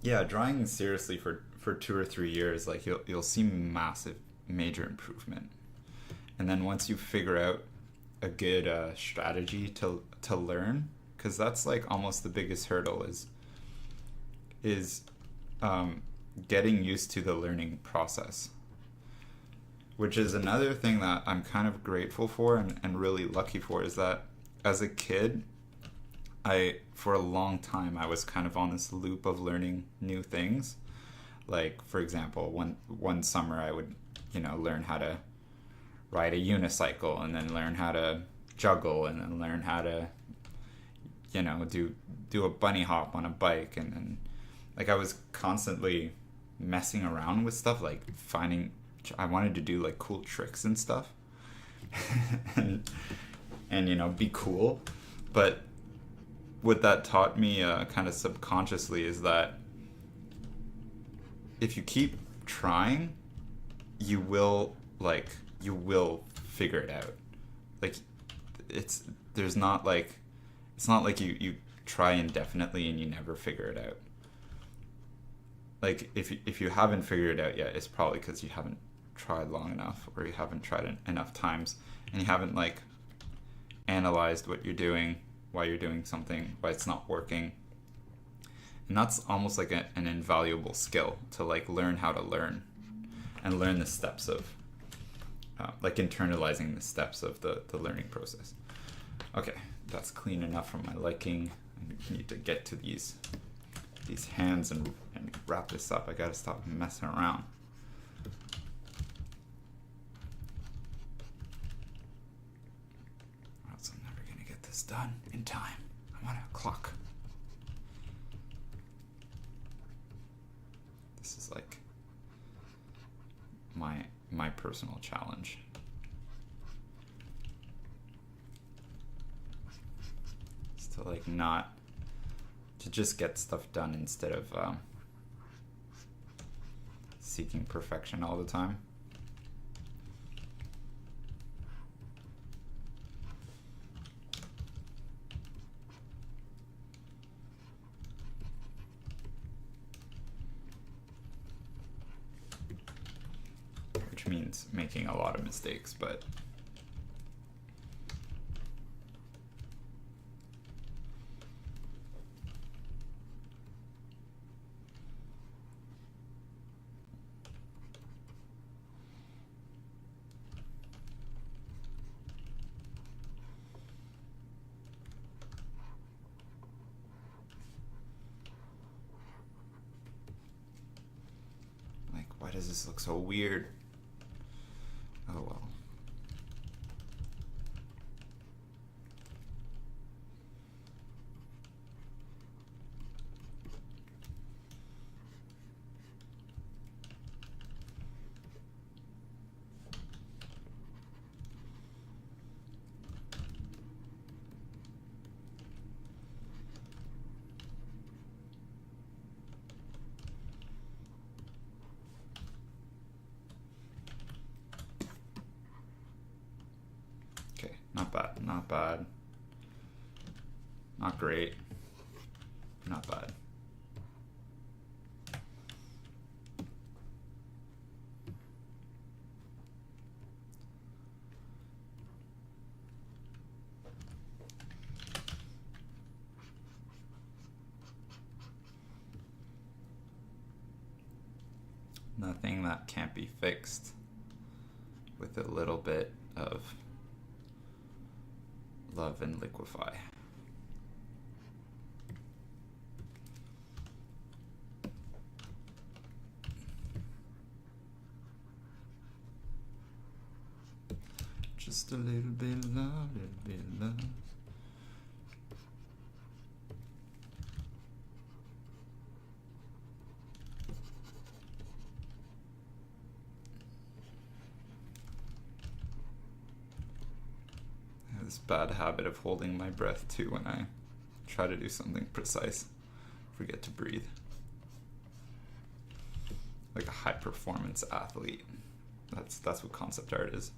Yeah, drawing seriously for 2 or 3 years, like you'll see massive, major improvement. And then once you figure out a good strategy to learn, because that's like almost the biggest hurdle is getting used to the learning process. Which is another thing that I'm kind of grateful for and really lucky for, is that as a kid, for a long time, I was kind of on this loop of learning new things. Like, for example, one summer I would, learn how to ride a unicycle, and then learn how to juggle, and then learn how to, do a bunny hop on a bike. And then, like, I was constantly messing around with stuff, like I wanted to do like cool tricks and stuff and be cool. But what that taught me kind of subconsciously is that if you keep trying, you will like you will figure it out. Like, there's not like, it's not like you try indefinitely and you never figure it out. Like, if you haven't figured it out yet, it's probably because you haven't tried long enough, or you haven't tried enough times, and you haven't like analyzed what you're doing, why you're doing something, why it's not working. And that's almost like an invaluable skill to like learn how to learn, and learn the steps of like internalizing the steps of the learning process. Okay, that's clean enough for my liking. I need to get to these hands and wrap this up. I gotta stop messing around. Or else I'm never gonna get this done in time. I'm on a clock. This is like my personal challenge. It's to like not to just get stuff done instead of seeking perfection all the time. Which means making a lot of mistakes, but like, why does this look so weird? Oh well. Okay, not bad, not bad. Not great. Not bad. Nothing that can't be fixed with a little bit of love and liquefy. Just a little bit of love, little bit of love. I have this bad habit of holding my breath too when I try to do something precise. Forget to breathe. Like a high performance athlete. That's what concept art is.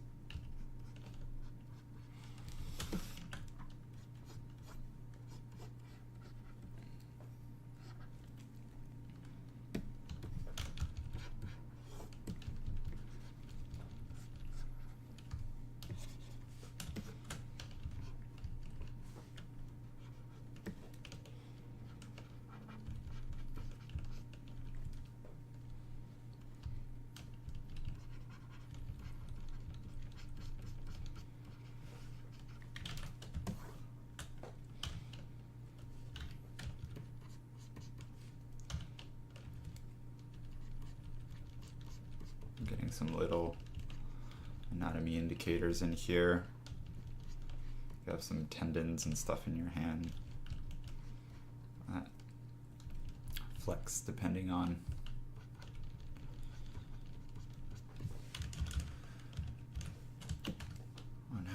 I'm getting some little anatomy indicators in here. You have some tendons and stuff in your hand that flex depending on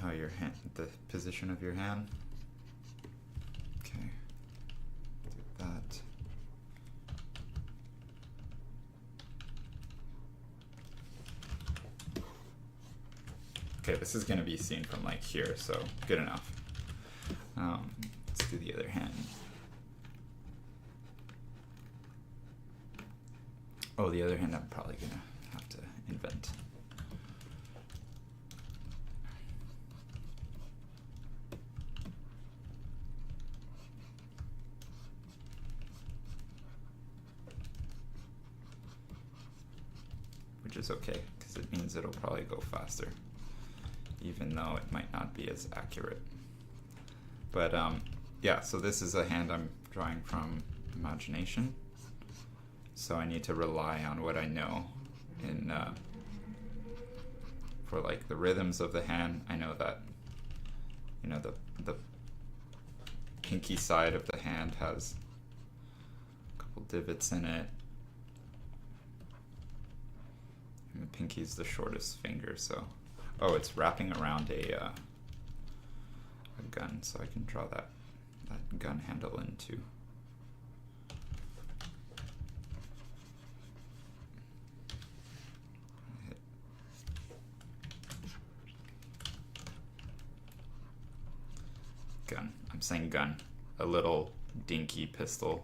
how your hand, the position of your hand. Okay, do that. Okay, this is gonna be seen from like here, so good enough. Let's do the other hand. Oh, the other hand I'm probably gonna have to invent. Which is okay, because it means it'll probably go faster, even though it might not be as accurate. But yeah, so this is a hand I'm drawing from imagination. So I need to rely on what I know in for like the rhythms of the hand. I know that, you know, the pinky side of the hand has a couple divots in it. And the pinky is the shortest finger, so oh, it's wrapping around a gun, so I can draw that gun handle in too. Gun. I'm saying gun. A little dinky pistol.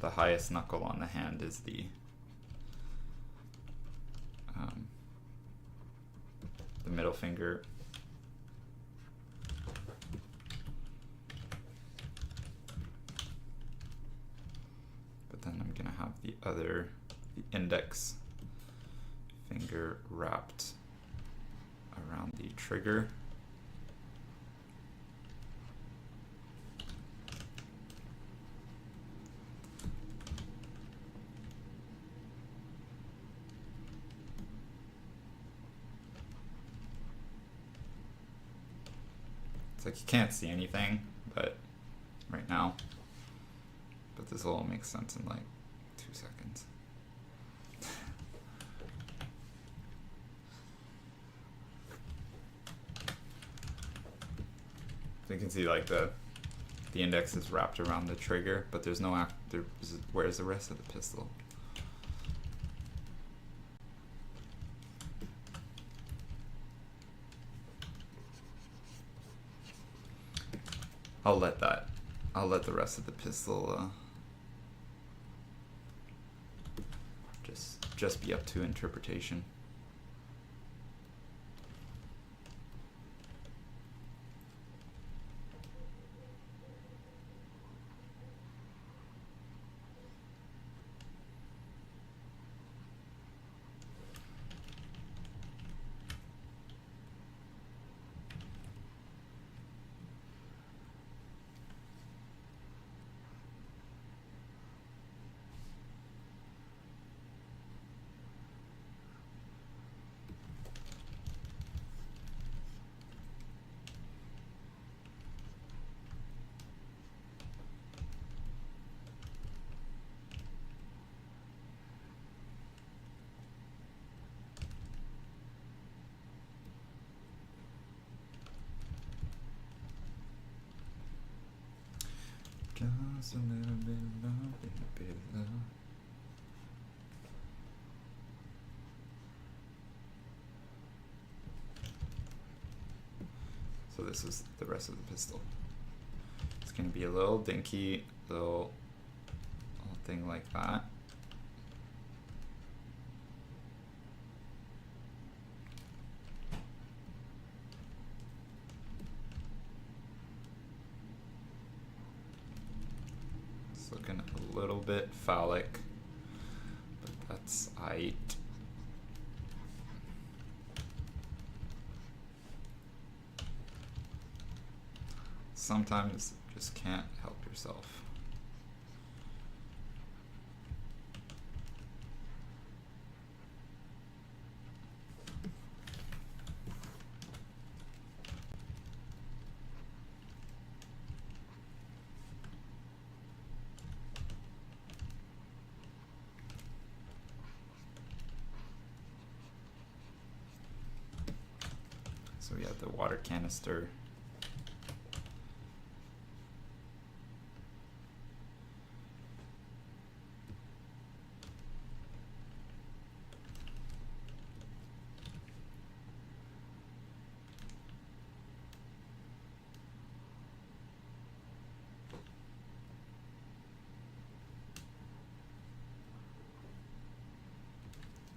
The highest knuckle on the hand is the middle finger. But then I'm gonna have the index finger wrapped around the trigger. It's like you can't see anything, but right now, but this will all make sense in like 2 seconds. So you can see like the index is wrapped around the trigger, but there's no where's the rest of the pistol? I'll let the rest of the pistol just be up to interpretation. Just a little bit of love, a bit of love. So this is the rest of the pistol. It's going to be a little dinky, little thing like that. Looking a little bit phallic, but that's aight. Sometimes you just can't help yourself. So we have the water canister.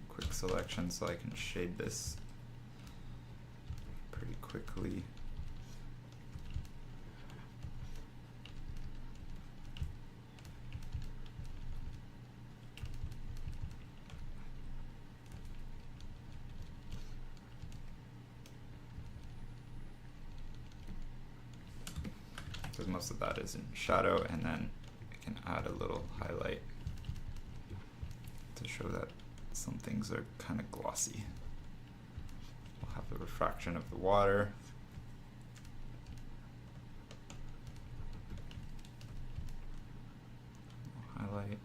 Quick selection so I can shade this pretty quickly. Because most of that is in shadow, and then I can add a little highlight to show that some things are kind of glossy. We'll have the refraction of the water. Highlight.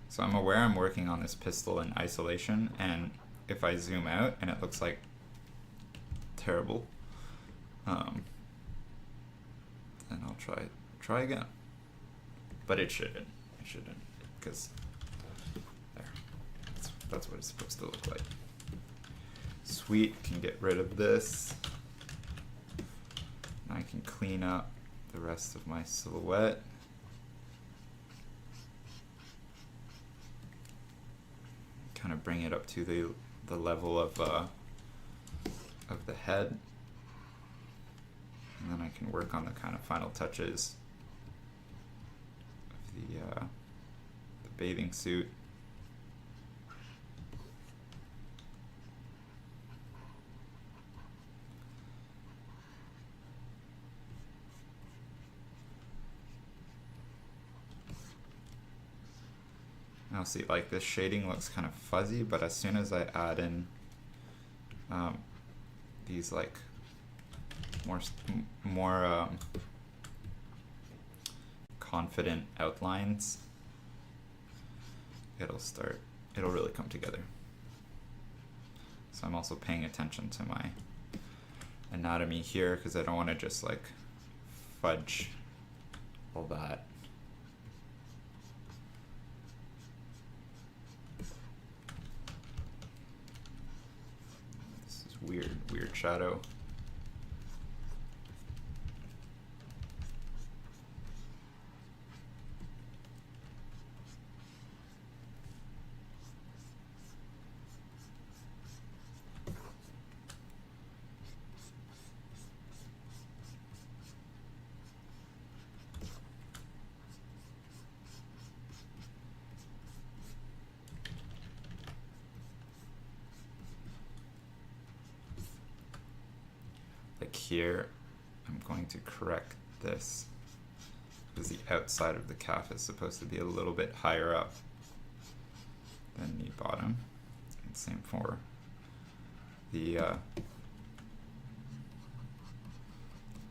So I'm aware I'm working on this pistol in isolation, and if I zoom out and it looks like terrible, then I'll try again. But it shouldn't, because there, that's what it's supposed to look like. Sweet, can get rid of this. Now I can clean up the rest of my silhouette. Kind of bring it up to the level of the head, and then I can work on the kind of final touches of the bathing suit. Now see, like, this shading looks kind of fuzzy, but as soon as I add in these like more confident outlines, it'll really come together. So I'm also paying attention to my anatomy here, because I don't want to just like fudge all that. Weird shadow. Like here, I'm going to correct this, because the outside of the calf is supposed to be a little bit higher up than the bottom. And same for the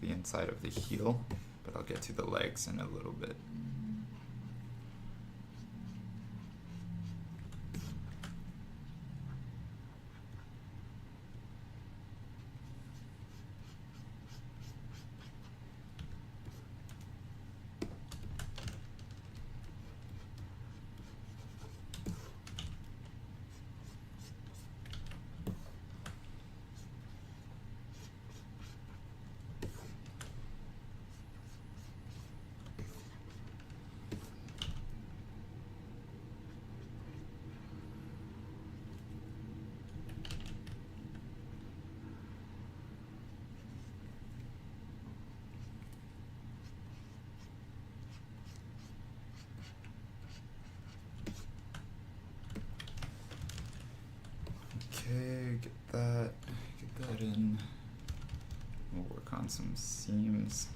inside of the heel, but I'll get to the legs in a little bit. Okay, get that in. We'll work on some seams.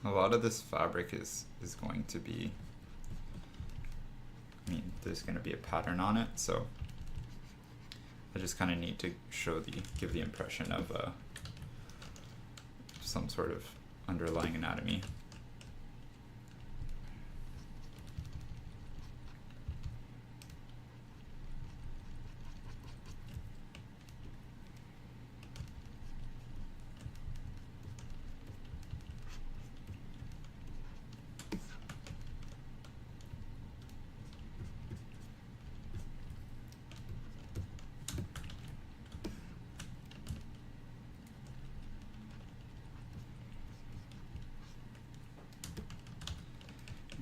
a lot of this fabric is going to be, I mean, there's going to be a pattern on it, so I just kind of need to give the impression of some sort of underlying anatomy.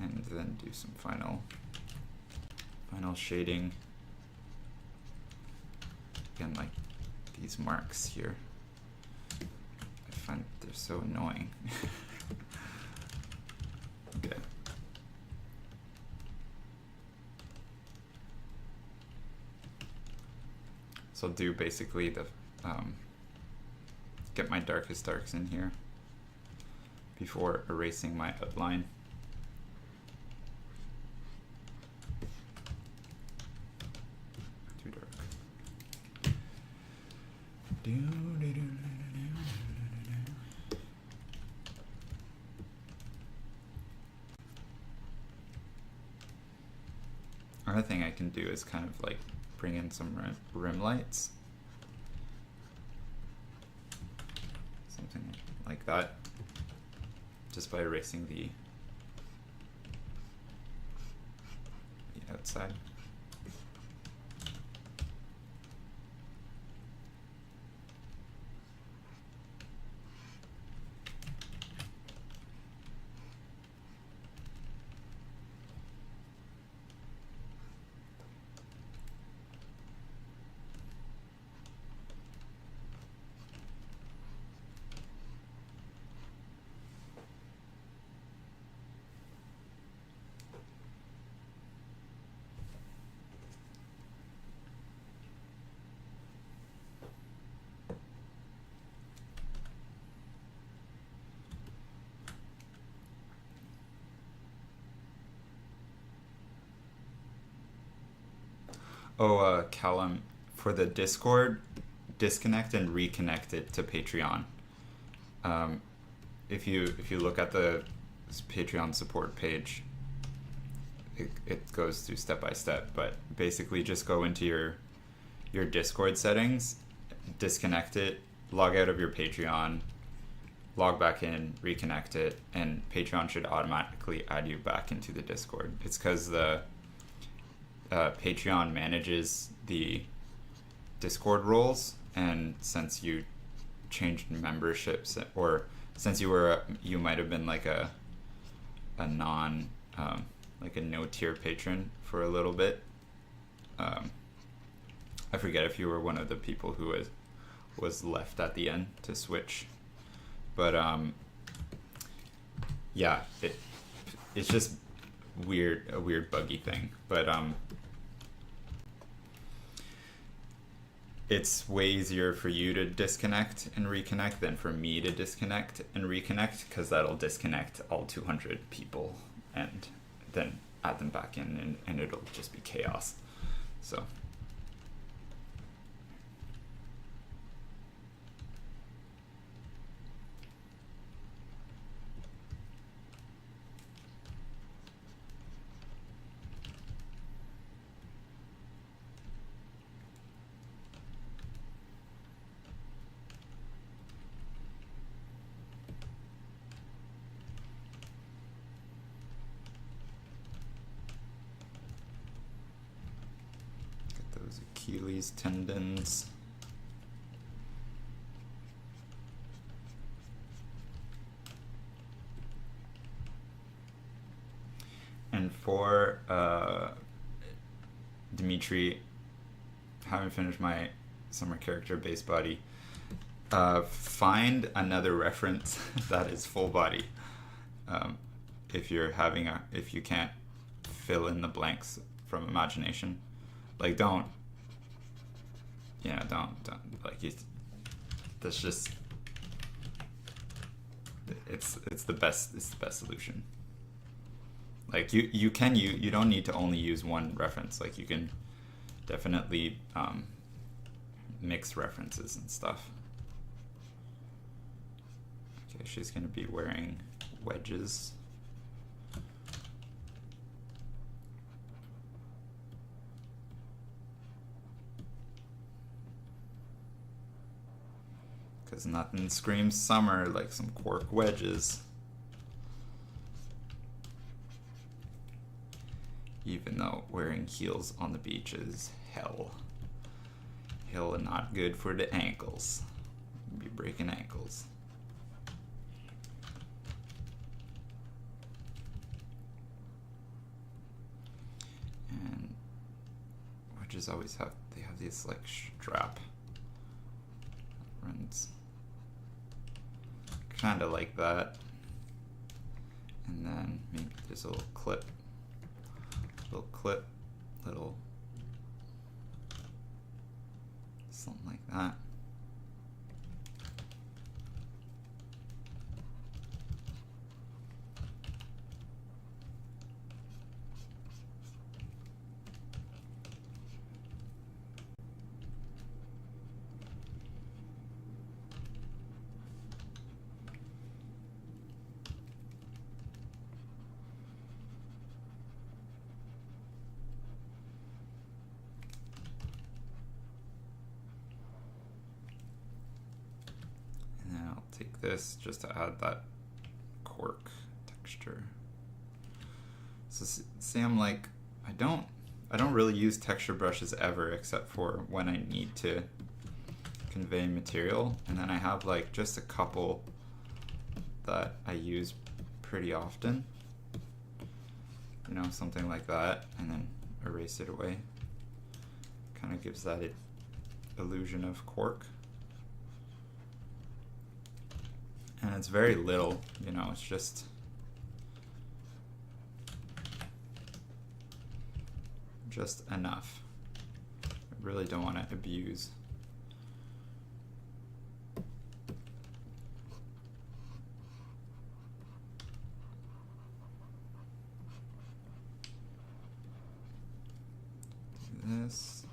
And then do some final shading. Again, like these marks here, I find they're so annoying. Okay. So I'll do basically the get my darkest darks in here before erasing my outline. Another thing I can do is kind of like bring in some rim lights. Something like that. Just by erasing the outside. Oh, Callum, for the Discord, disconnect and reconnect it to Patreon. If you look at the Patreon support page, it goes through step by step. But basically, just go into your Discord settings, disconnect it, log out of your Patreon, log back in, reconnect it, and Patreon should automatically add you back into the Discord. It's because the Patreon manages the Discord roles, and since you changed memberships, or since you might have been like a non like a no tier patron for a little bit. I forget if you were one of the people who was left at the end to switch, but yeah, it's just a weird buggy thing, but it's way easier for you to disconnect and reconnect than for me to disconnect and reconnect, because that'll disconnect all 200 people and then add them back in, and it'll just be chaos. So Achilles tendons. And for Dimitri, haven't finished my summer character base body. Find another reference that is full body. If you can't fill in the blanks from imagination, like don't like that's just it's the best solution. Like you don't need to only use one reference. Like you can definitely mix references and stuff. Okay, she's gonna be wearing wedges. Because nothing screams summer like some cork wedges. Even though wearing heels on the beach is hell. Hell and not good for the ankles. You'll be breaking ankles. And wedges always have, they have these like strap runs. Kind of like that. And then maybe there's a little clip. Little something like that. Take this just to add that cork texture. So see, I'm like, I don't really use texture brushes ever except for when I need to convey material, and then I have like just a couple that I use pretty often, you know, something like that, and then erase it away. Kind of gives that illusion of cork. And it's very little, you know, it's just enough. I really don't want to abuse. Do this.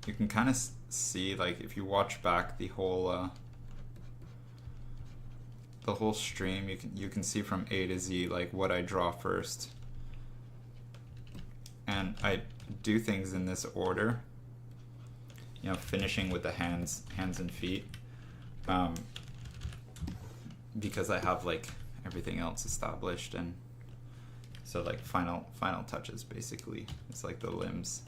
You can kind of see, like, if you watch back the whole stream, you can see from A to Z like what I draw first, and I do things in this order. You know, finishing with the hands and feet, because I have like everything else established, and so like final touches basically. It's like the limbs.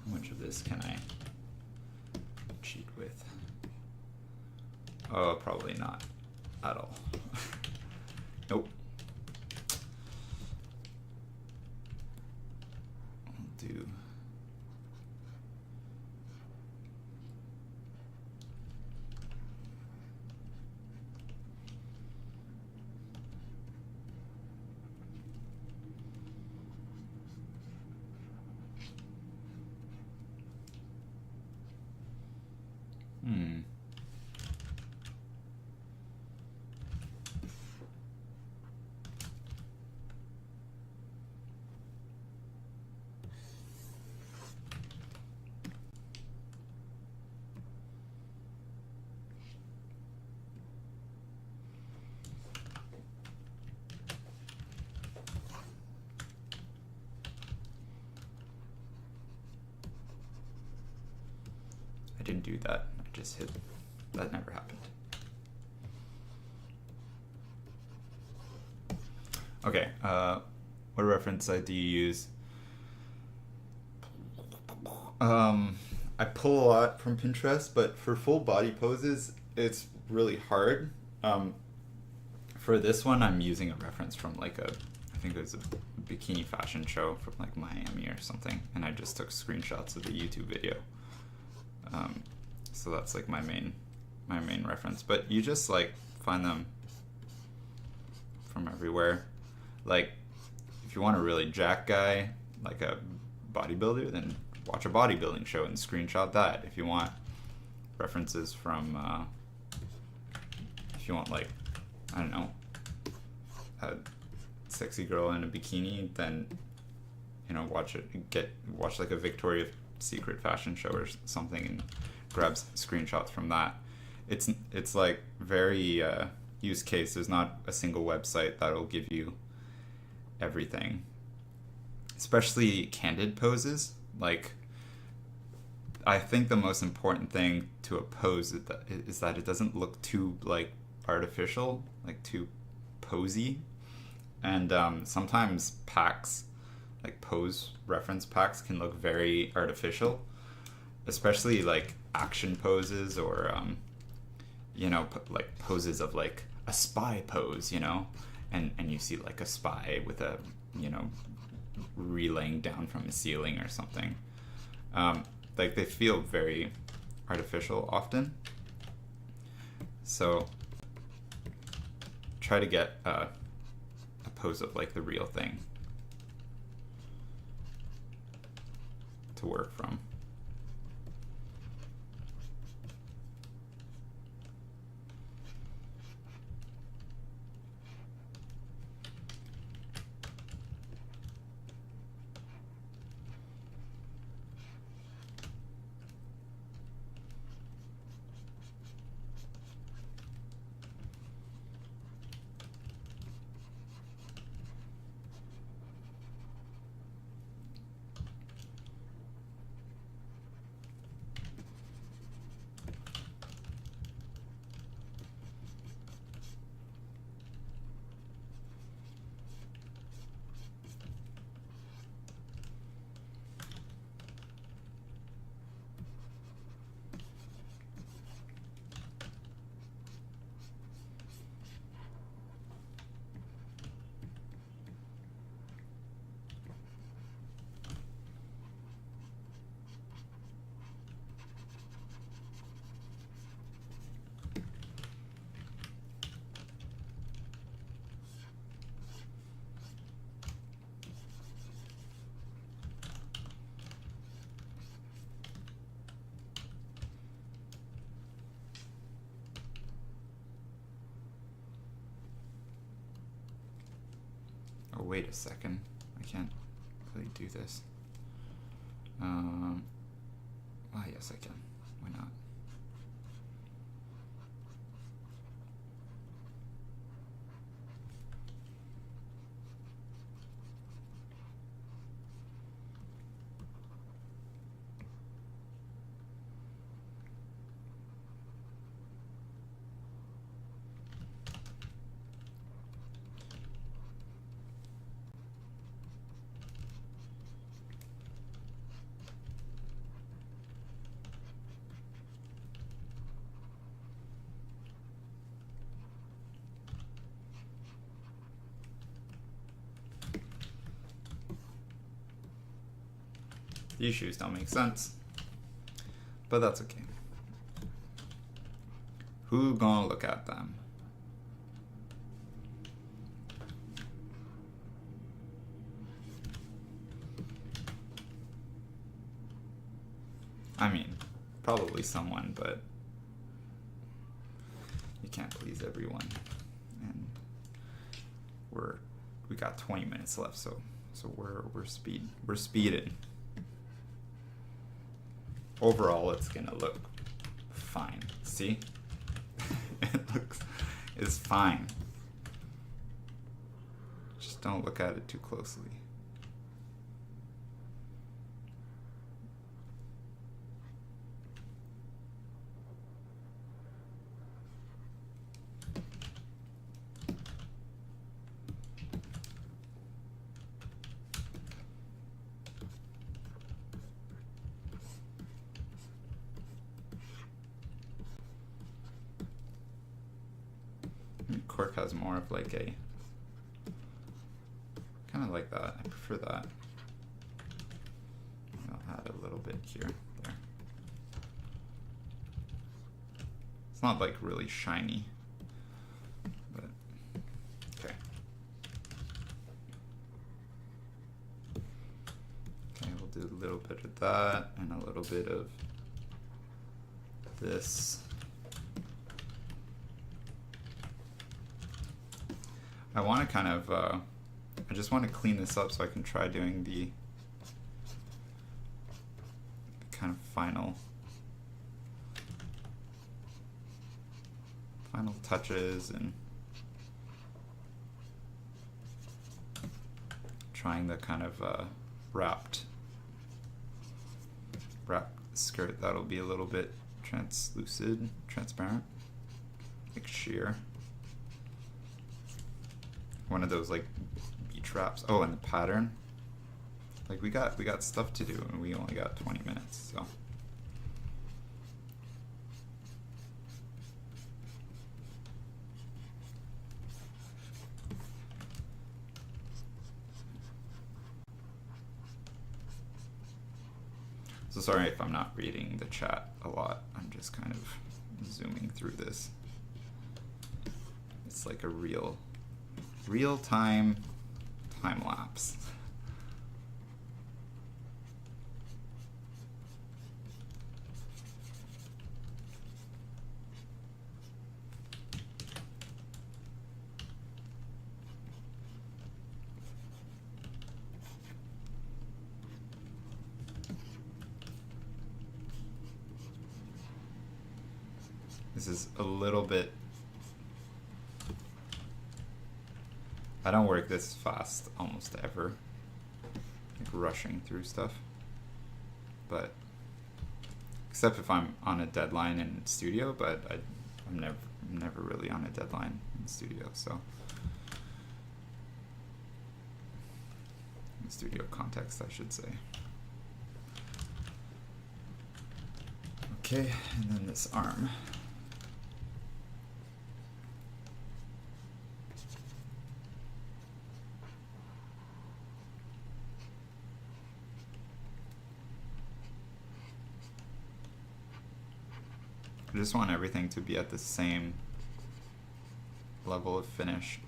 How much of this can I cheat with? Oh, probably not at all. Nope. I'll do. I didn't do that. I just hit. That never happened. Okay. What reference site do you use? I pull a lot from Pinterest, but for full body poses, it's really hard. For this one, I'm using a reference from like I think it was a bikini fashion show from like Miami or something, and I just took screenshots of the YouTube video. So that's like my main my main reference, but you just like find them from everywhere. Like if you want a really jack guy, like a bodybuilder, then watch a bodybuilding show and screenshot that. If you want references from if you want, like, I don't know, a sexy girl in a bikini, then, you know, watch like a Victoria's Secret fashion show or something and grab screenshots from that. It's like very use case. There's not a single website that'll give you everything, especially candid poses. Like, I think the most important thing to a pose is that it doesn't look too like artificial, like too posy. And sometimes packs, like pose reference packs, can look very artificial, especially like action poses or you know, like poses of like a spy pose, you know, and you see like a spy with a, you know, relaying down from a ceiling or something. Like they feel very artificial often. So try to get a pose of like the real thing to work from. Oh, wait a second. I can't really do this. Yes, I can. Why not? These shoes don't make sense, but that's okay. Who gonna look at them? I mean, probably someone, but you can't please everyone. And we got 20 minutes left, so we're speeding. Overall, it's gonna look fine. See? It's fine. Just don't look at it too closely. Cork has more of like a kind of like that. I prefer that. I'll add a little bit here, there. It's not like really shiny, but okay. Okay, we'll do a little bit of that and a little bit of this. I want to kind of, I just want to clean this up so I can try doing the kind of final touches and trying the kind of wrapped skirt that'll be a little bit transparent, like sheer. One of those like beach wraps. Oh, and the pattern. Like we got stuff to do, and we only got 20 minutes, so. So sorry if I'm not reading the chat a lot. I'm just kind of zooming through this. It's like a real-time time lapse. This is a little bit, I don't work this fast almost ever, like rushing through stuff, but except if I'm on a deadline in studio, but I'm never really on a deadline in studio, so in studio context I should say. Okay, and then this arm. I just want everything to be at the same level of finish.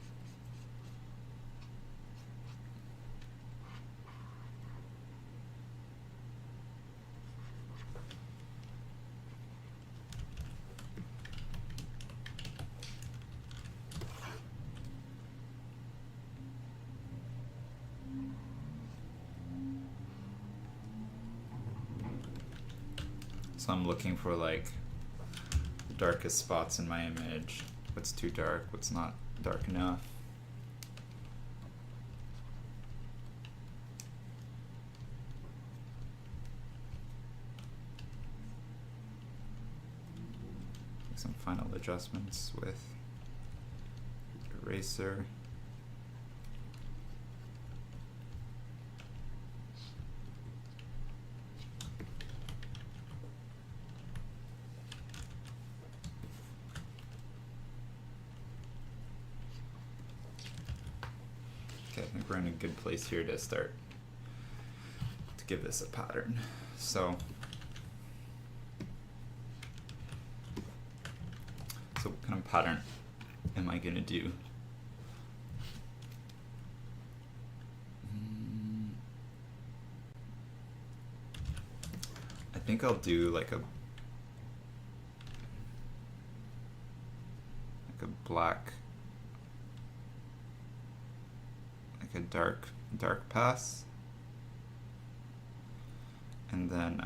So I'm looking for like darkest spots in my image, what's too dark, what's not dark enough. Make some final adjustments with eraser. I think we're in a good place here to start to give this a pattern. So what kind of pattern am I gonna do? I think I'll do like a black, a dark pass, and then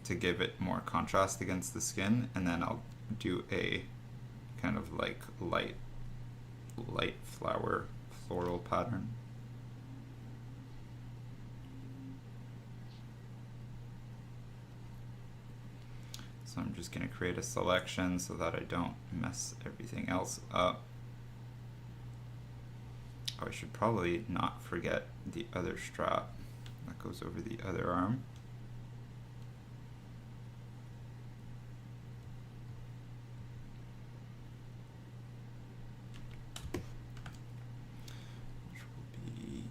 to give it more contrast against the skin, and then I'll do a kind of like light floral pattern. So I'm just going to create a selection so that I don't mess everything else up. Oh, I should probably not forget the other strap that goes over the other arm. Which will be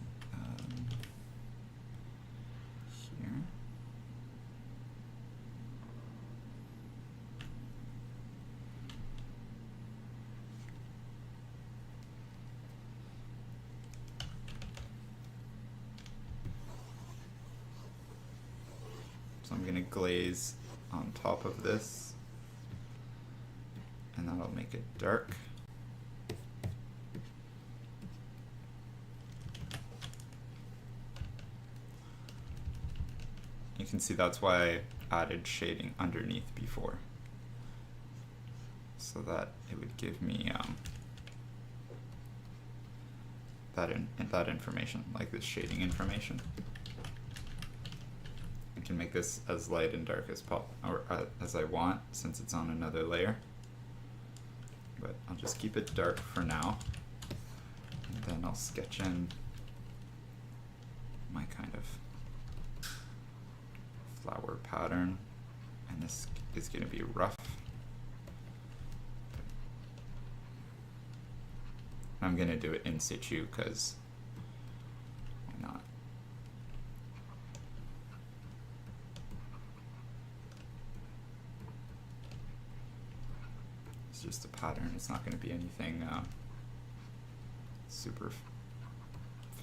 here. glaze on top of this, and that'll make it dark. You can see that's why I added shading underneath before, so that it would give me that information, like this shading information. I can make this as light and dark as I want, since it's on another layer. But I'll just keep it dark for now, and then I'll sketch in my kind of flower pattern, and this is going to be rough. I'm going to do it in situ because why not? It's just a pattern, it's not going to be anything super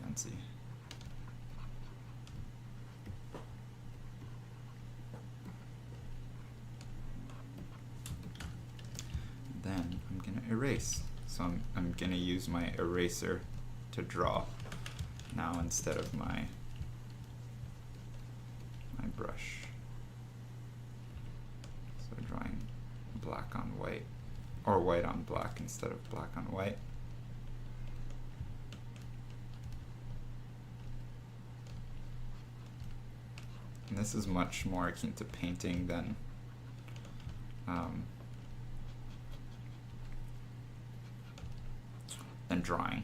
fancy. Then I'm going to erase. So I'm going to use my eraser to draw now instead of my brush. So drawing black on white, or white on black instead of black on white. And this is much more akin to painting than drawing.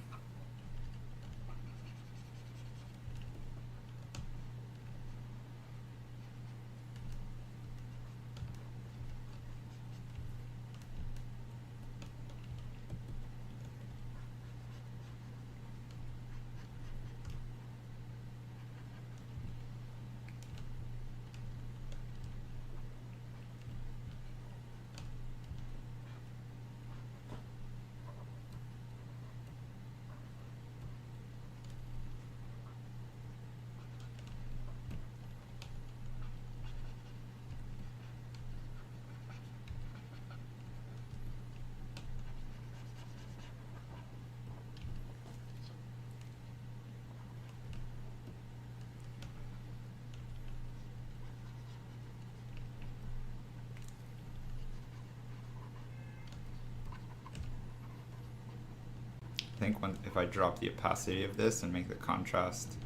I think if I drop the opacity of this and make the contrast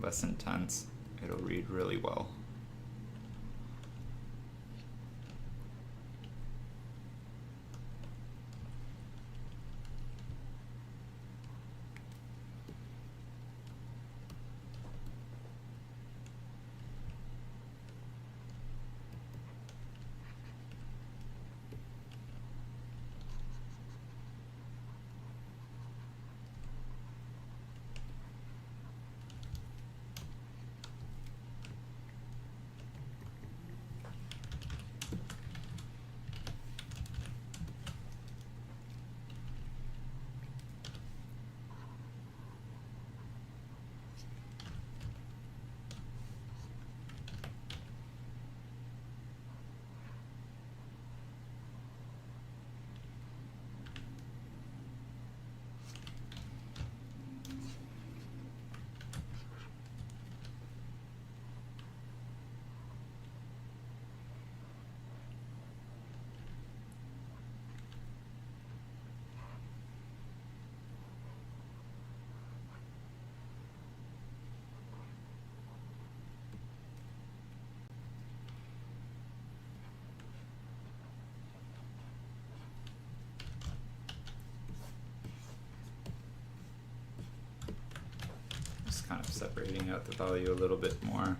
less intense, it'll read really well. Kind of separating out the value a little bit more.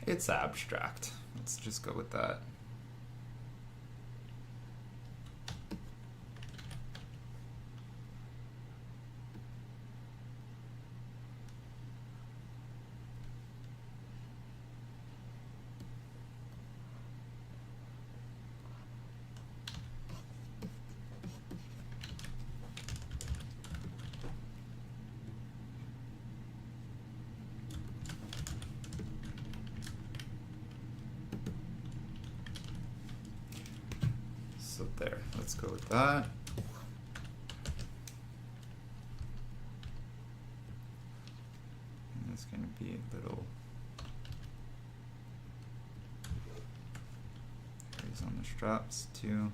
It's abstract. Let's just go with that. So there, let's go with that. And it's going to be a little areas on the straps too.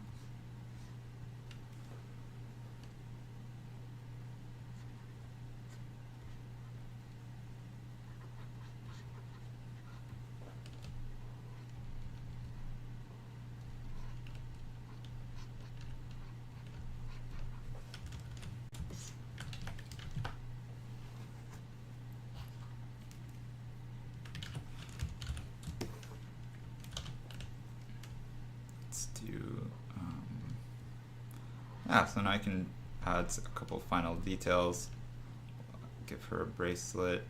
So now I can add a couple final details. Give her a bracelet.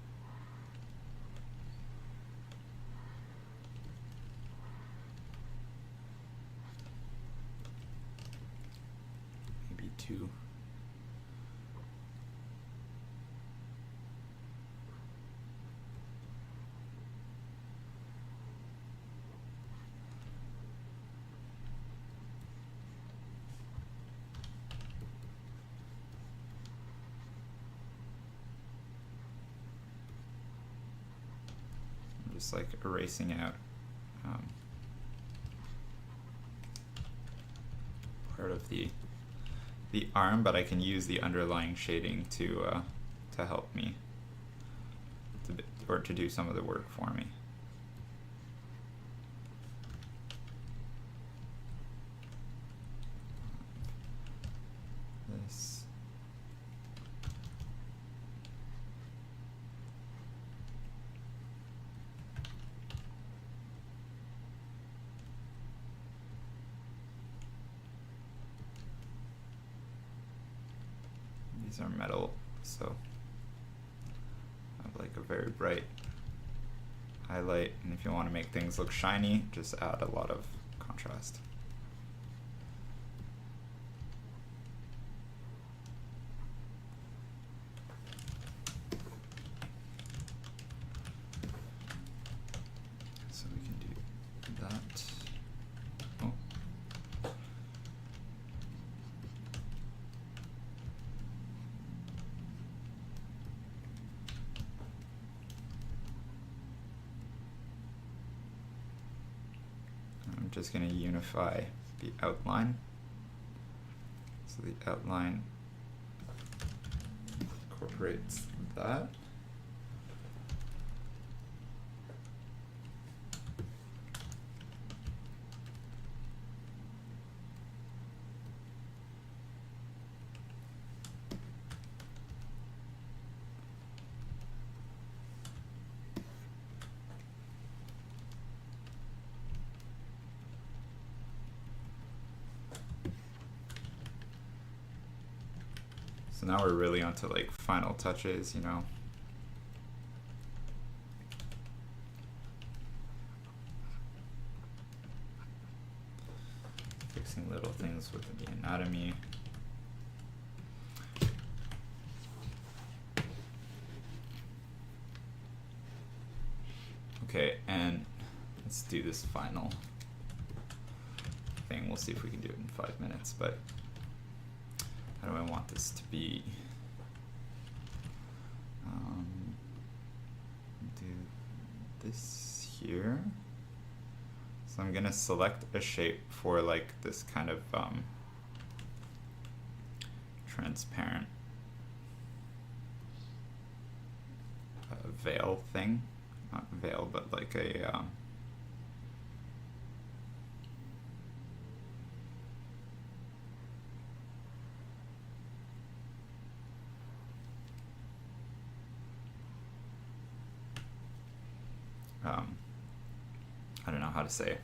Maybe 2. Just like erasing out part of the arm, but I can use the underlying shading to help me or to do some of the work for me. This. These are metal, so I have like a very bright highlight, and if you want to make things look shiny, just add a lot of contrast. So we can do that. Oh. I'm just going to unify the outline. So the outline incorporates that. So now we're really onto like final touches, you know. Fixing little things with the anatomy. Okay, and let's do this final thing. We'll see if we can do it in 5 minutes, but how do I want this to be? Do this here. So I'm gonna select a shape for like this kind of transparent veil thing. Not veil, but like a I don't know how to say it.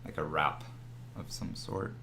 Like a wrap of some sort.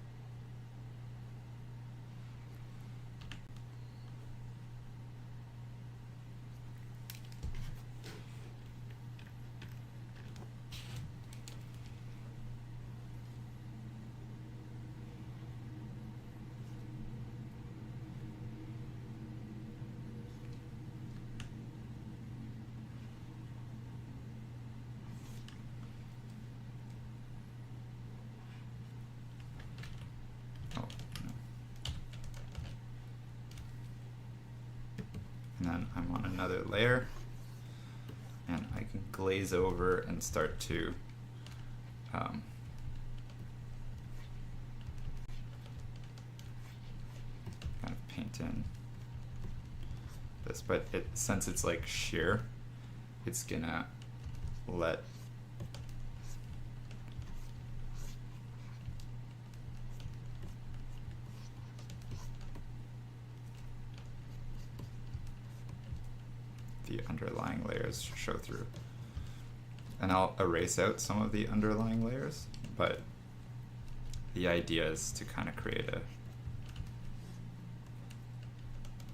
And then I'm on another layer, and I can glaze over and start to kind of paint in this, but since it's like sheer, it's gonna let the underlying layers show through. And I'll erase out some of the underlying layers, but the idea is to kind of create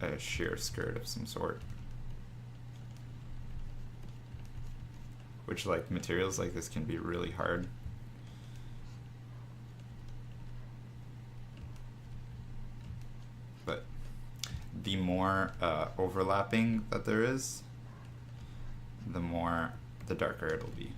a sheer skirt of some sort. Which, like, materials like this can be really hard. But the more overlapping that there is, the darker it'll be.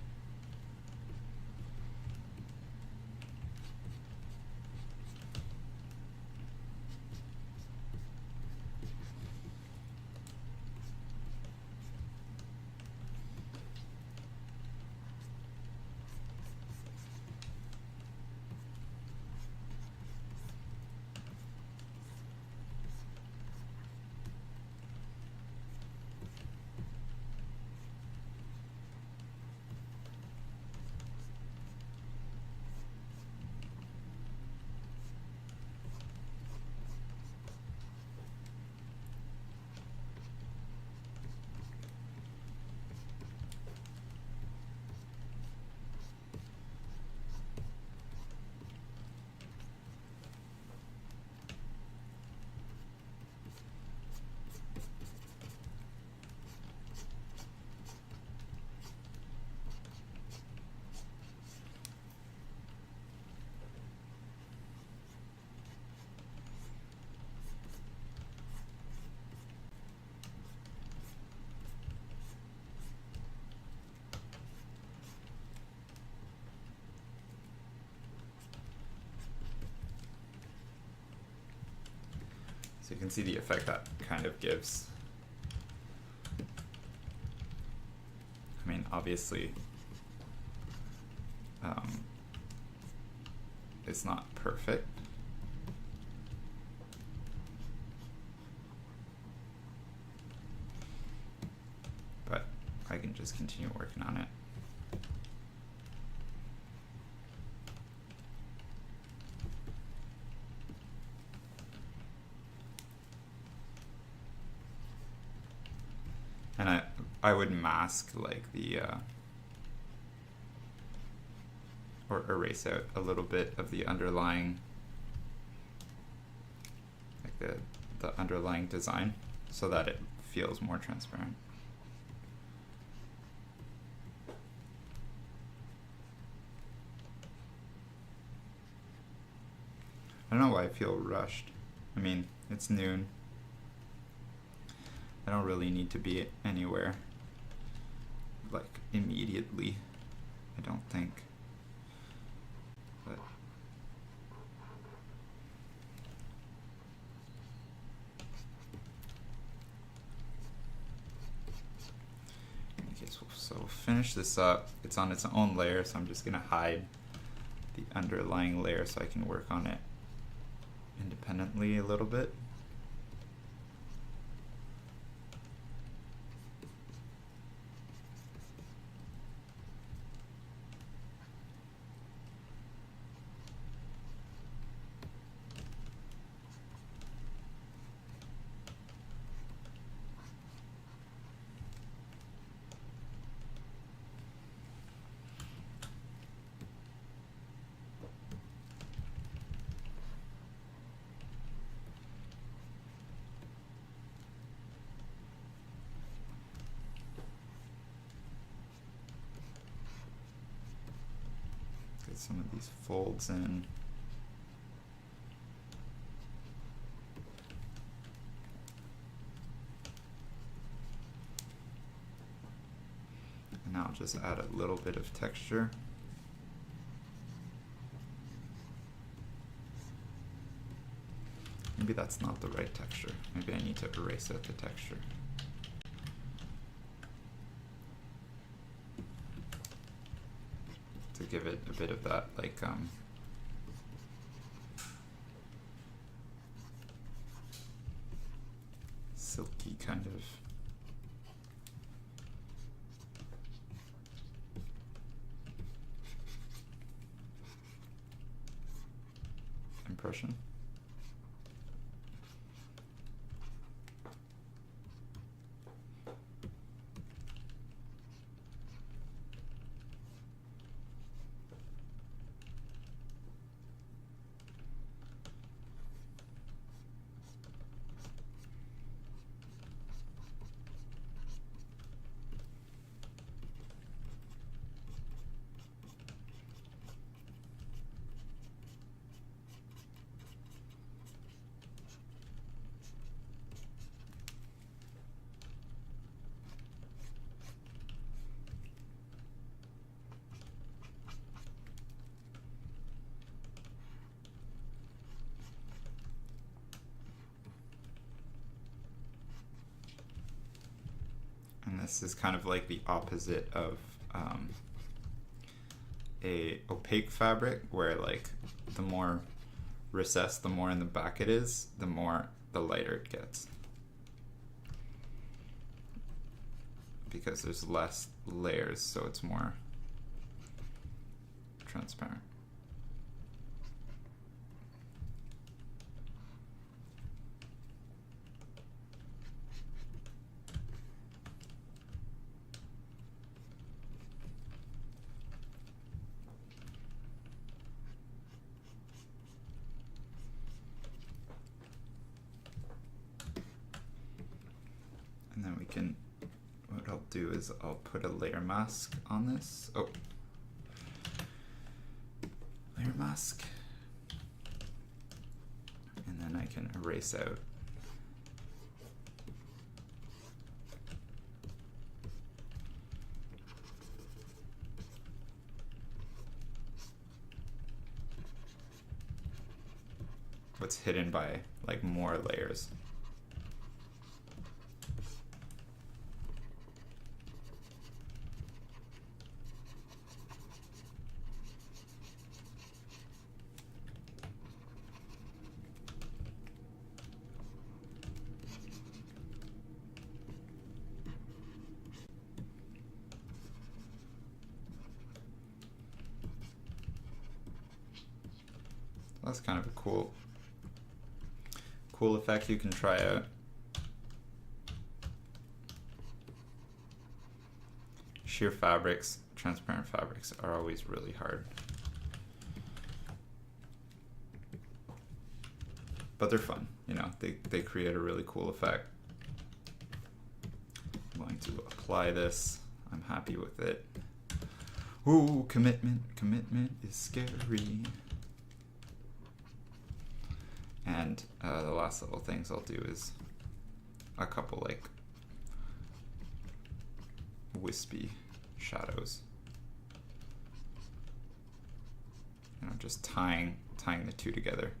So you can see the effect that kind of gives. I mean, obviously, it's not perfect. But I can just continue working on it. And I would mask like the or erase out a little bit of the underlying, like the underlying design, so that it feels more transparent. I don't know why I feel rushed. I mean, it's noon. I don't really need to be anywhere like immediately, I don't think. But okay, so we'll finish this up. It's on its own layer, so I'm just gonna hide the underlying layer so I can work on it independently a little bit. Get some of these folds in. And now I'll just add a little bit of texture. Maybe that's not the right texture. Maybe I need to erase out the texture. to give it a bit of that like silky kind of impression. And this is kind of like the opposite of a opaque fabric, where like the more recessed, the more in the back it is, the lighter it gets, because there's less layers, so it's more transparent. And then we can, what I'll do is I'll put a layer mask on this. Oh, layer mask. And then I can erase out what's hidden by like more layers. That's kind of a cool effect you can try out. Sheer fabrics, transparent fabrics are always really hard, but they're fun, you know, they create a really cool effect. I'm going to apply this. I'm happy with it. Ooh, commitment is scary. And the last little things I'll do is a couple like wispy shadows. You know, just tying the two together.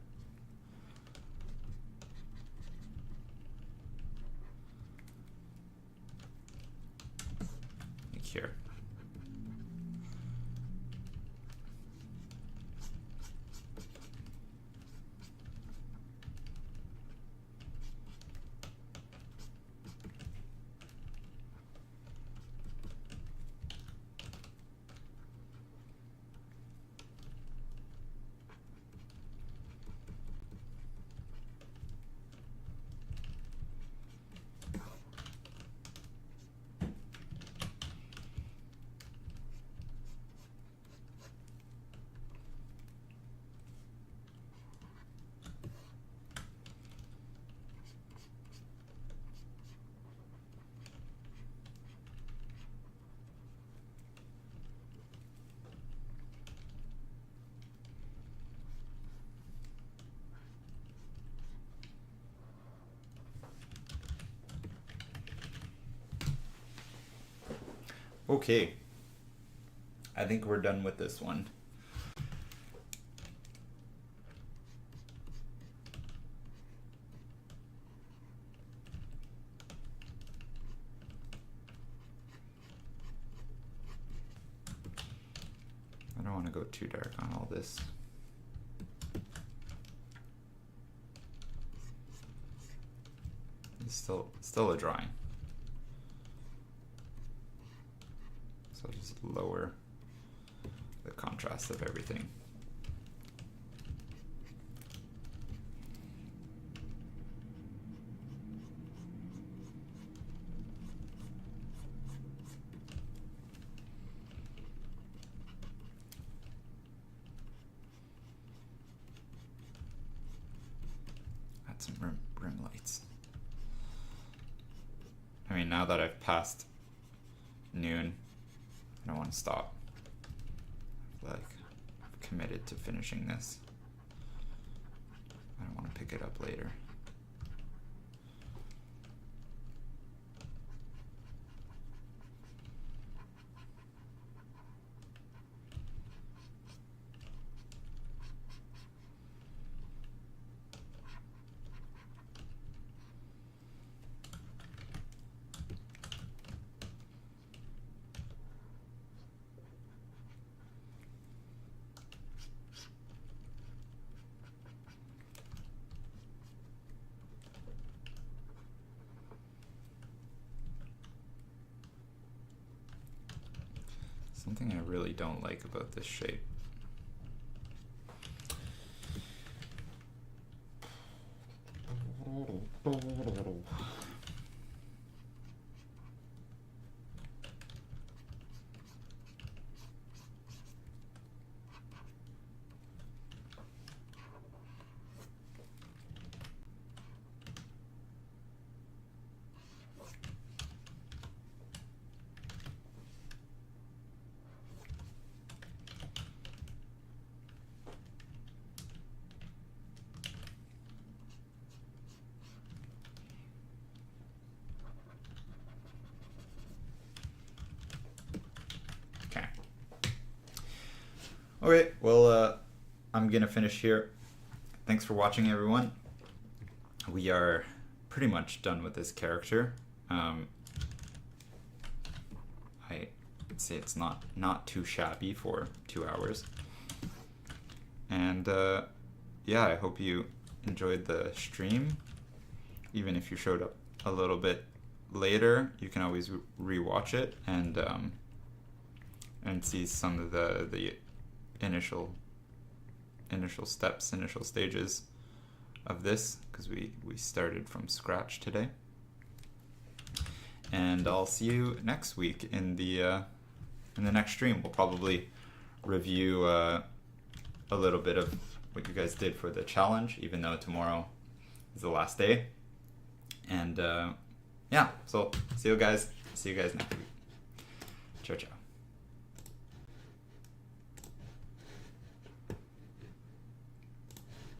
Like here. Okay, I think we're done with this one. I don't want go too dark on all this. It's still a drawing. So I'll just lower the contrast of everything. Add some rim lights. I mean, now that I've passed noon, I don't want to stop. Like, I'm committed to finishing this. I don't want to pick it up later. Something I really don't like about this shape. Okay, well, I'm gonna finish here. Thanks for watching, everyone. We are pretty much done with this character. I would say it's not too shabby for 2 hours. And yeah, I hope you enjoyed the stream. Even if you showed up a little bit later, you can always re-watch it and see some of the initial steps, initial stages of this, because we started from scratch today. And I'll see you next week in the next stream. We'll probably review a little bit of what you guys did for the challenge, even though tomorrow is the last day. And yeah, so see you guys next week. Ciao, ciao.